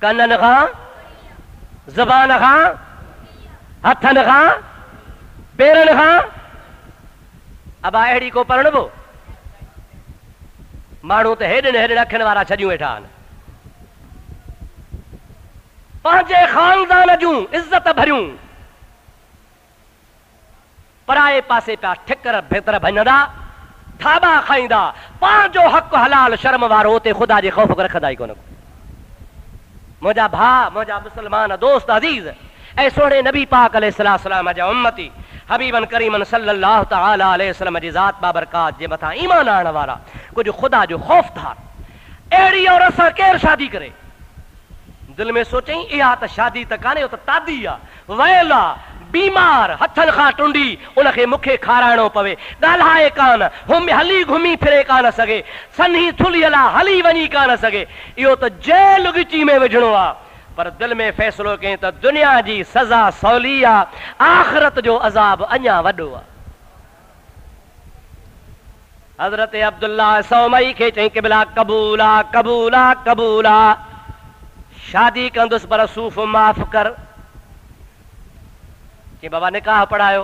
Speaker 1: कननि खां, ज़बान खां, हथनि खां, पेरनि खां, अबा अहिड़ी को परणबो? माण्हू त हेॾनि हेॾनि अखियुनि वारा छॾियूं वेठा आहिनि। पंहिंजे ख़ानदान जूं इज़त भरियूं पराए पासे पिया ठिकर भेतर भञंदा, थाबा खाईंदा, पंहिंजो हक़ हलाल शर्म वारो उते ख़ुदा जे ख़ौफ़ रखंदा ई कोन। मुंहिंजा भाउ, मुंहिंजा मुस्लमान दोस्त अज़ीज़, ऐं सोणे नबी पाक अलैहिस्सलाम जा उम्मती, हबीबन करीमन सल्लल्लाहु तआला अलैहि वसल्लम जी ज़ात बाबरकात जे मथां ईमान आणण वारा, कुझु ख़ुदा जो ख़ौफ़दार, अहिड़ी औरत सां केरु शादी करे? दिलि में सोचई इहा त शादी त कान्हे, त तादी आहे, वयल आहे, बीमार, हथनि खां टुंडी, उनखे मूंखे खाराइणो पवे, ॻाल्हाए कान, हली घुमी फिरे कान सघे, सन्ही थुलियल आहे, हली वञी कान सघे, इहो त जेल गिची में विझणो आहे। पर दिल में फ़ैसिलो कयईं त दुनिया जी सज़ा सवली आहे, आख़िरत जो अज़ाब अञा वॾो आहे। हज़रत अब्दुल्लाह सौमई खे चई क़िबला क़बूल आहे, क़बूल आहे, क़बूल आहे, शादी कंदुसि, पर सूफ़ माफ़ कर। कि बाबा निकाह पढ़ायो,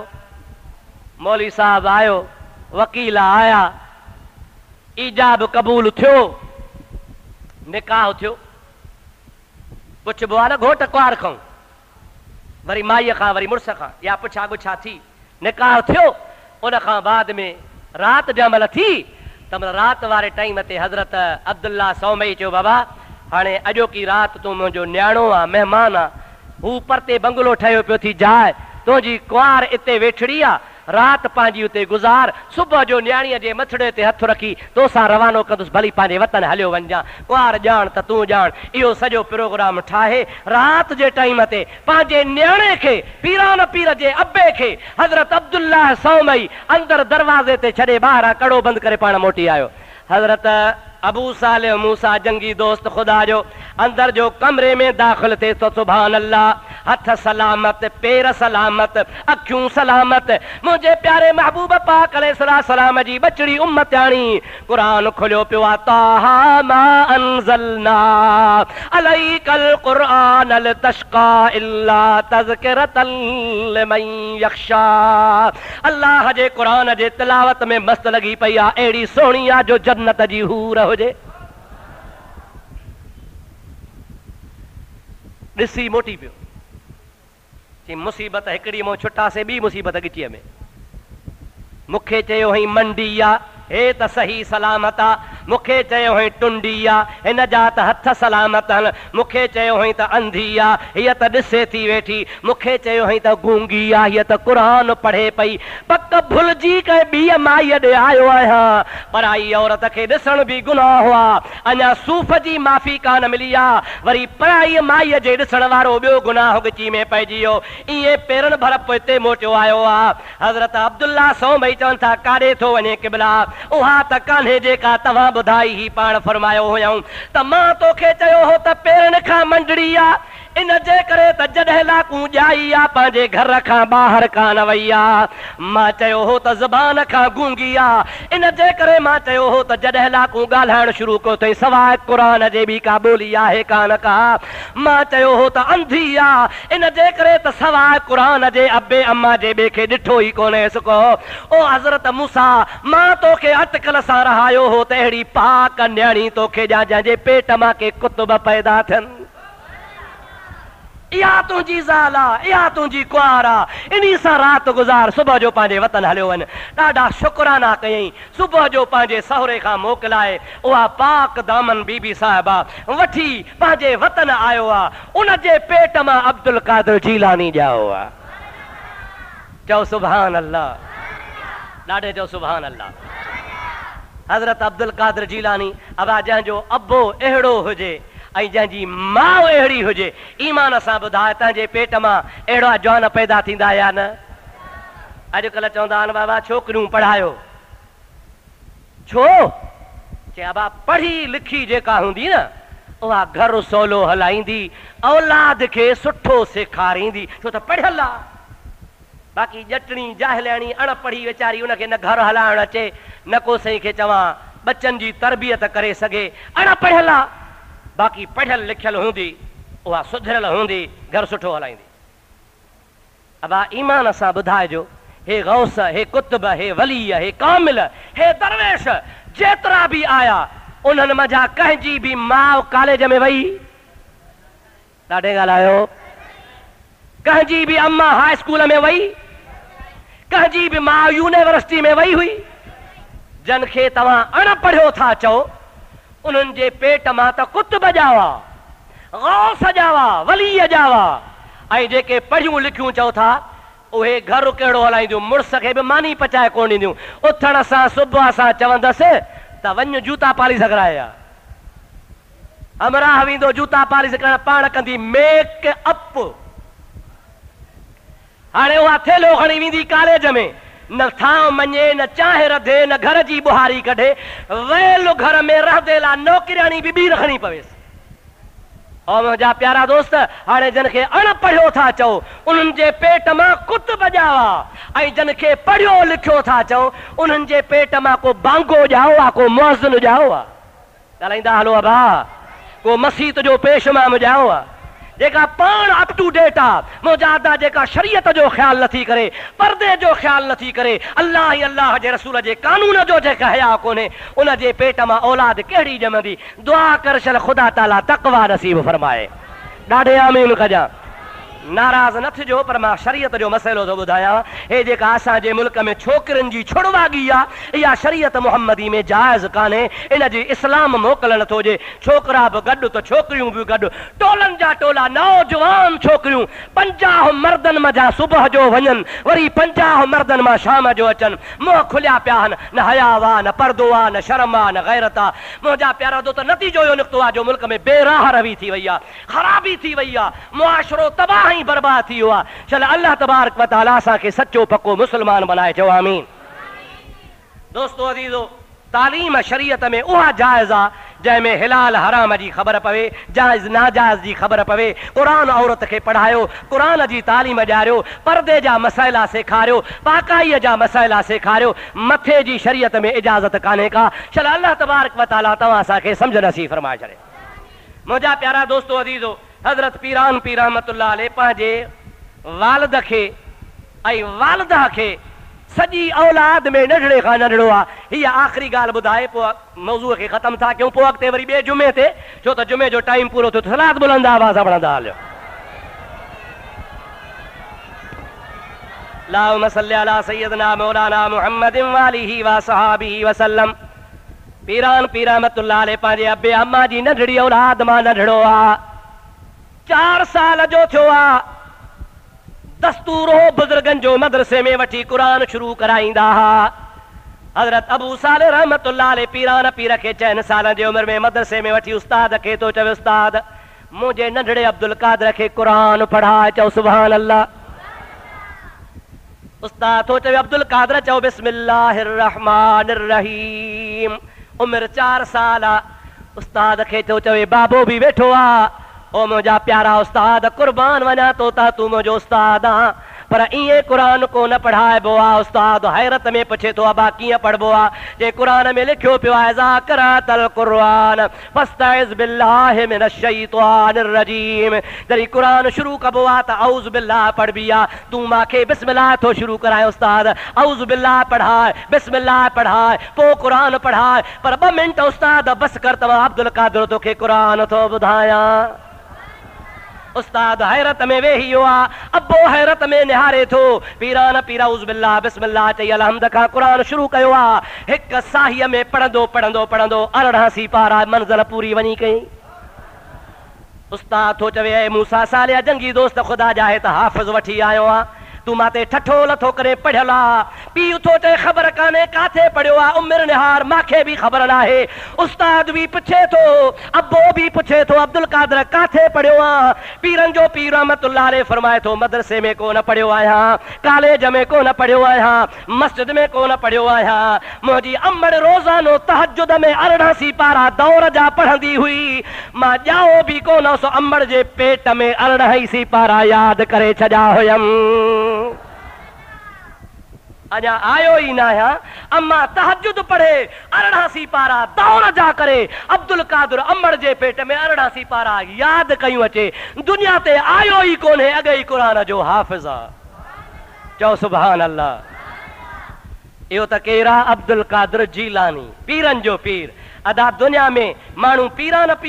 Speaker 1: मौली साहब आयो, वकील आया, ईजाब क़बूल थियो, निकाह थियो। पुछबो आहे न घोट कुंवार खां, वरी माईअ खां, वरी मुड़ुस खां, या पुछा गुछा थी, निकाह थियो। उन खां बाद में राति जंहिं महिल थी, त राति वारे टाइम ते हज़रत अब्दुल्लाह सौमई चयो बाबा हाणे अॼोकी राति तूं मुंहिंजो न्याणो आहे, महिमान आहे, हू परते बंगलो ठहियो पियो थी जाइ, तुंहिंजी कुंवार इते वेठड़ी आहे, रात पंहिंजी उते गुज़ार, सुबुह जो न्याणीअ जे मथड़े ते हथु रखी तोसां रवानो कंदुसि, भली पंहिंजे वतन हलियो वञजां, कुंवार ॼाण त तूं ॼाण, इहो सॼो प्रोग्राम ठाहे राति जे टाइम ते पंहिंजे न्याणे खे, पीरान पीर जे अबे खे हज़रत अब्दुल्लाह सौमई अंदरि दरवाज़े ते छॾे ॿाहिरां कड़ो बंदि करे पाण मोटी आयो। हज़रत अबू सालिह मूसा जंगी दोस्त खुदा जो अंदर जो कमरे में दाखिल थे तो सुभान अल्लाह, हथ सलामत, पैर सलामत, अखियूं सलामत, मुझे प्यारे महबूब पाक अलैहिस्सलाम जी बचड़ी उम्मत आणी, कुरान खुलियो पियो आहे, ताहा मा अंज़लना अलैकल कुरआन लतशका इल्ला तज़किरतल लिमन यख्शा। अल्लाह जे कुरान जे तिलावत में मस्त लगी पई आहे, अहिड़ी सोहणी आहे जो जन्नत जी हूर हुजे। ॾिसी मोटी पियो, चई मुसीबत हिकिड़ी मूं छुटासीं, ॿी मुसीबत गिचीअ में। मूंखे चयो हई मंडी आहे, हे त सही सलामत आहे, मूंखे चयो हई टुंडी आहे, हिन जा त हथ सलामत आहिनि, मूंखे चयो हई त अंधी आहे, हीअ त ॾिसे थी वेठी, मूंखे चयो हई त गूंगी आहे, हीअ त क़ुरान पढ़े पई, पक भुलिजी कंहिं ॿीअ माईअ ॾे आयो आहियां, पराई औरत खे ॾिसण बि गुनाह हुआ, अञा सूफ़ जी माफ़ी कान मिली आहे, वरी पराई माईअ जे ॾिसण वारो ॿियो गुनाह गिची में पइजी वियो, ईअं पेरनि भर पोइ हिते मोटियो आयो आहे। हज़रत अब्दुल्लाह सौमई चवनि था काॾे थो वञे क़िबला, उहा त कान्हे जेका तव्हां ॿुधाई ही पाण फरमायो हुयऊं त मां तोखे चयो हो त पेरनि खां मंडड़ी आहे, इन जे करे त जॾहिं लाकूं ॼाई आहे पंहिंजे घर खां ॿाहिरि कान वई आहे, मां चयो हो त ज़बान खां गूंगी आहे, इन जे करे मां चयो हो त जॾहिं लाकूं ॻाल्हाइण शुरू कयो अथई सवाइ क़ुरान जे ॿी का ॿोली आहे कान का, मां चयो हो त अंधी आहे, इन जे करे त सवाइ क़ुरान जे अबे अम्मा जे ॿिए खे ॾिठो ई कोन्हे को। ओ हज़रत मूसा, मां तोखे अटकल सां रहायो हो त अहिड़ी पाक न्याणी तोखे ॾियां जंहिंजे पेट मां के कुतुब पैदा थियनि, इहा तुंहिंजी ज़ाल आहे, इहा तुंहिंजी कुंवार आहे, इन्ही सां राति गुज़ार, सुबुह जो पंहिंजे वतन हलियो वञ। ॾाढा शुक्राना कयईं, सुबुह जो पंहिंजे सहुरे खां मोकिलाए उहा पाक दामन बीबी साहिबा वठी पंहिंजे वतन आयो आहे, उन जे पेट मां अब्दुल कादिर जीलानी ॼाओ आहे। चओ सुभान अल्लाह, ॾाढे चओ सुभान अल्लाह। हज़रत अब्दुल कादिर जीलानी अबा जंहिंजो अबो अहिड़ो हुजे ऐं जंहिंजी माउ अहिड़ी हुजे, ईमान सां ॿुधाए तव्हांजे पेट मां अहिड़ा जवान पैदा थींदा या न? अॼुकल्ह चवंदा आहिनि बाबा छोकिरियूं पढ़ायो, छो? चए बाबा पढ़ी लिखी जेका हूंदी न उहा घर सवलो हलाईंदी, औलाद खे सुठो सेखारींदी, छो त पढ़ियल आहे। बाक़ी ॼटणी जाहिलाणी अणपढ़ी वीचारी, उनखे न घर हलाइण अचे, न को सही खे चवां बच्चनि जी तरबियत करे सघे, अणपढ़ियल आहे। बाक़ी पढ़ियल लिखियल हूंदी, उहा सुधरियल हूंदी, घर सुठो हलाईंदी। अबा ईमान सां ॿुधाइजो, हे गौस, हे कुतुब, हे वली, हे कामिल, हे दरवेश जेतिरा बि आया, उन्हनि मंझां कंहिंजी बि माउ कॉलेज में वई? ॾाढे ॻाल्हायो। कंहिंजी बि अम्मा हाई स्कूल में वई? कंहिंजी बि माउ यूनिवर्सिटी में वई हुई? जन खे तव्हां अणपढ़ियो था चओ, उन्हनि जे पेट मां त कुतुब ॼावा, गौस ॼावा, वली ॼावा, ऐं जेके पढ़ियूं लिखियूं चओ था उहे घर कहिड़ो हलाईंदियूं, मुड़ुस खे बि मानी पचाए कोन ॾींदियूं, उथण सां सुबुह सां चवंदसि त वञ जूता पालिश कराया, अमराह वेंदो जूता पालिश करण, पाण कंदी मेक अप। हाणे उहा थेलो खणी वेंदी कॉलेज में, न थां मञे, न चाहे रधे, न घर जी बुहारी कढे, वेल घर में रहंदे ला नौकिराणी बि ॿी रखणी पवेसि। और मुंहिंजा प्यारा दोस्त, हाणे जिन खे अणपढ़ियो था चओ, उन्हनि जे पेट मां कुतुब ॼावा, ऐं जिन खे पढ़ियो लिखियो था चओ, उन्हनि जे पेट मां को बांगो ॼाओ आहे, को मुअज़्ज़िन ॼाओ आहे। ॻाल्हाईंदा हलो अबा, को मसीत जो पेशमाम ॼाओ आहे, जेका पाण अप टू डेट आहे, मुजादा जेका शरीयत जो ख्याल नथी करे, पर्दे जो ख्याल नथी करे, अल्लाह ही अल्लाह जे रसूल जे कानून जो जेका हया कोन्हे, उन जे पेट मां औलाद कहिड़ी ॼमंदी? दुआ कर शल ख़ुदा ताला तक़वा नसीब फरमाए। ॾाढे आमीन कजां। नाराज़ न थिजो, पर मां शरीयत जो मसइलो थो ॿुधायां। हे जेका असांजे मुल्क में छोकिरियुनि जी छुड़वागी आहे, इहा शरीयत मुहम्मदी में जाइज़ कान्हे। इन जी इस्लाम मोकिलणु थो जे छोकिरा बि गॾु त छोकिरियूं बि गॾु, टोलनि जा टोला नौजवान छोकिरियूं 50 मर्दनि मथां सुबुह जो वञनि, वरी 50 मर्दनि मां शाम जो अचनि, मुंहुं खुलिया पिया आहिनि, न हया आहे, न परदो आहे, न शर्म आहे, न गैरत आहे। मुंहिंजा प्यारा दोस्त, नतीजो इहो निकितो आहे जो मुल्क में बेराह रवी थी वई आहे, ख़राबी थी वई आहे, मुआशरो तबाह ही बर्बाद थी वियो आहे। चल अल्लाह तबारक व तआला असांखे सचो पको मुस्लमान बनाए, चओ आमीन। दोस्तो अज़ीज़ो, तालीम शरीयत में उहा जाइज़ आहे जंहिंमें हिलाल हराम जी ख़बर पवे, जाइज़ नाजाइज़ जी ख़बर पवे। क़ुरान औरत खे पढ़ायो, क़ुरान जी तालीम ॾियारियो, पर्दे जा मसइला सेखारियो, पाकाईअ जा मसइला सेखारियो। मथे जी शरीयत में इजाज़त कान्हे का। चल अल्लाह तबारक व तआला तव्हां असांखे सम्झ नसीब फरमाए छॾे। मुंहिंजा प्यारा दोस्तो अज़ीज़ो, हज़रत पीरान पीर रहमतुल्लाह अलैह पंहिंजे वालिद खे ऐं वालिदा खे सॼी औलाद में नंढड़े खां नंढड़ो आहे। हीअ आख़िरी ॻाल्हि ॿुधाए पोइ मौज़ूअ खे ख़तमु था कयूं, पोइ अॻिते वरी ॿिए जुमे ते, छो त जुमे जो टाइम पूरो थियो। सलात बुलंद आवाज़ सां पढ़ंदा हलियो। अल्लाहुम्म सल्लि अला सय्यदना मौलाना मुहम्मदिन व आलिहि व सहाबिहि वसल्लम। पीरान पीर रहमतुल्लाह अलैह पंहिंजे अबे अम्मा जी नंढड़ी औलाद मां नंढड़ो आहे, 4 साल जो थियो आहे। दस्तूर हो बुजुर्गनि जो मदरसे में वठी क़ुरान शुरू कराईंदा हुआ। हज़रत अबू सालिह रहमतुल्लाह अलैह पीरान पीर खे 4 साल जी उमिरि में मदरसे में वठी उस्ताद खे तो चवे, उस्ताद मुंहिंजे नंढड़े अब्दुल कादर खे क़ुरान पढ़ाए। चओ सुभान अल्लाह। उस्ताद तो चवे, अब्दुल कादर चओ बिस्मिल्लाहिर रहमानिर रहीम। उमिरि 4 साल आहे। उस्ताद खे तो चवे, बाबो बि वेठो आहे। ओ मुंहिंजा प्यारा उस्ताद, कुर्बान वञा तो ता तूं मुंहिंजो उस्ताद आ, पर ईअं क़ुरान को न पढ़ाइबो आहे। उस्ताद हैरत में पुछे थो, अबा कीअं पढ़बो आहे? जे क़ुरान में लिखियो पियो आहे, ज़ा क़राअतल क़ुरआन फस्तइज़ बिल्लाहि मिनश शैतानिर रजीम। जॾहिं क़ुरान शुरू कबो आहे त औज़ बिल्लाह पढ़बी आहे। तूं मूंखे बिस्मिल्लाह थो शुरू कराए उस्ताद, औज़ बिल्लाह पढ़ाए, बिस्मिल्लाह पढ़ाए, पोइ क़ुरान पढ़ाए। पर 2 मिंट उस्ताद बसि कर, तव्हां अब्दुल कादर तोखे क़ुरान थो ॿुधायां। उस्ताद हैरत में वेही वियो आहे। अबो हैरत में निहारे थो। पीरान पीर औज़ बिल्लाह बिस्मिल्लाह चई अलहम्द खां क़ुरान शुरू कयो आहे। हिक साहीअ में पढ़ंदो पढ़ंदो पढ़ंदो 18 पारा मंज़िल पूरी वञी कई। उस्ताद थो चवे, ऐं मूसा सालिया जंगी दोस्त, ख़ुदा जाहे त हाफ़िज़ वठी आयो आहे, तूं माते ठठो लथो करे पढ़ियल आहे। पीउ थो चए, ख़बर कान्हे काथे पढ़ियो आहे, उमिरि निहार मूंखे बि ख़बर नाहे। उस्ताद बि पुछे थो, अबो बि पुछे थो, अब्दुल कादर काथे पढ़ियो आहे? पीरनि जो पीर रहमतुल्लाह अलैह फरमाए थो, मदरसे में कोन पढ़ियो आहियां, कॉलेज में कोन पढ़ियो आहियां, मस्जिद में कोन पढ़ियो आहियां। मुंहिंजी अम्मड़ रोज़ानो तहज्जुद में 18 पारा दौर जा पढ़ंदी हुई। मां ॼाओ बि कोन सो अम्मड़ जे पेट में 18 पारा यादि करे छॾिया हुयमि। अञा आयो ई न आहियां, अम्मा तहज्जुद पढ़े 18 पारा दौर जा करे, अब्दुल कादर अम्मड़ जे पेट में 18 पारा यादि कयूं अचे। दुनिया ते आयो ई कोन्हे, अॻे ई क़ुरान जो हाफ़िज़ आहे। चओ सुभान अल्लाह। इहो त केरु आहे? अब्दुल कादर जीलानी, पीरनि जो पीर। अदा दुनिया में माण्हू पीरान पीर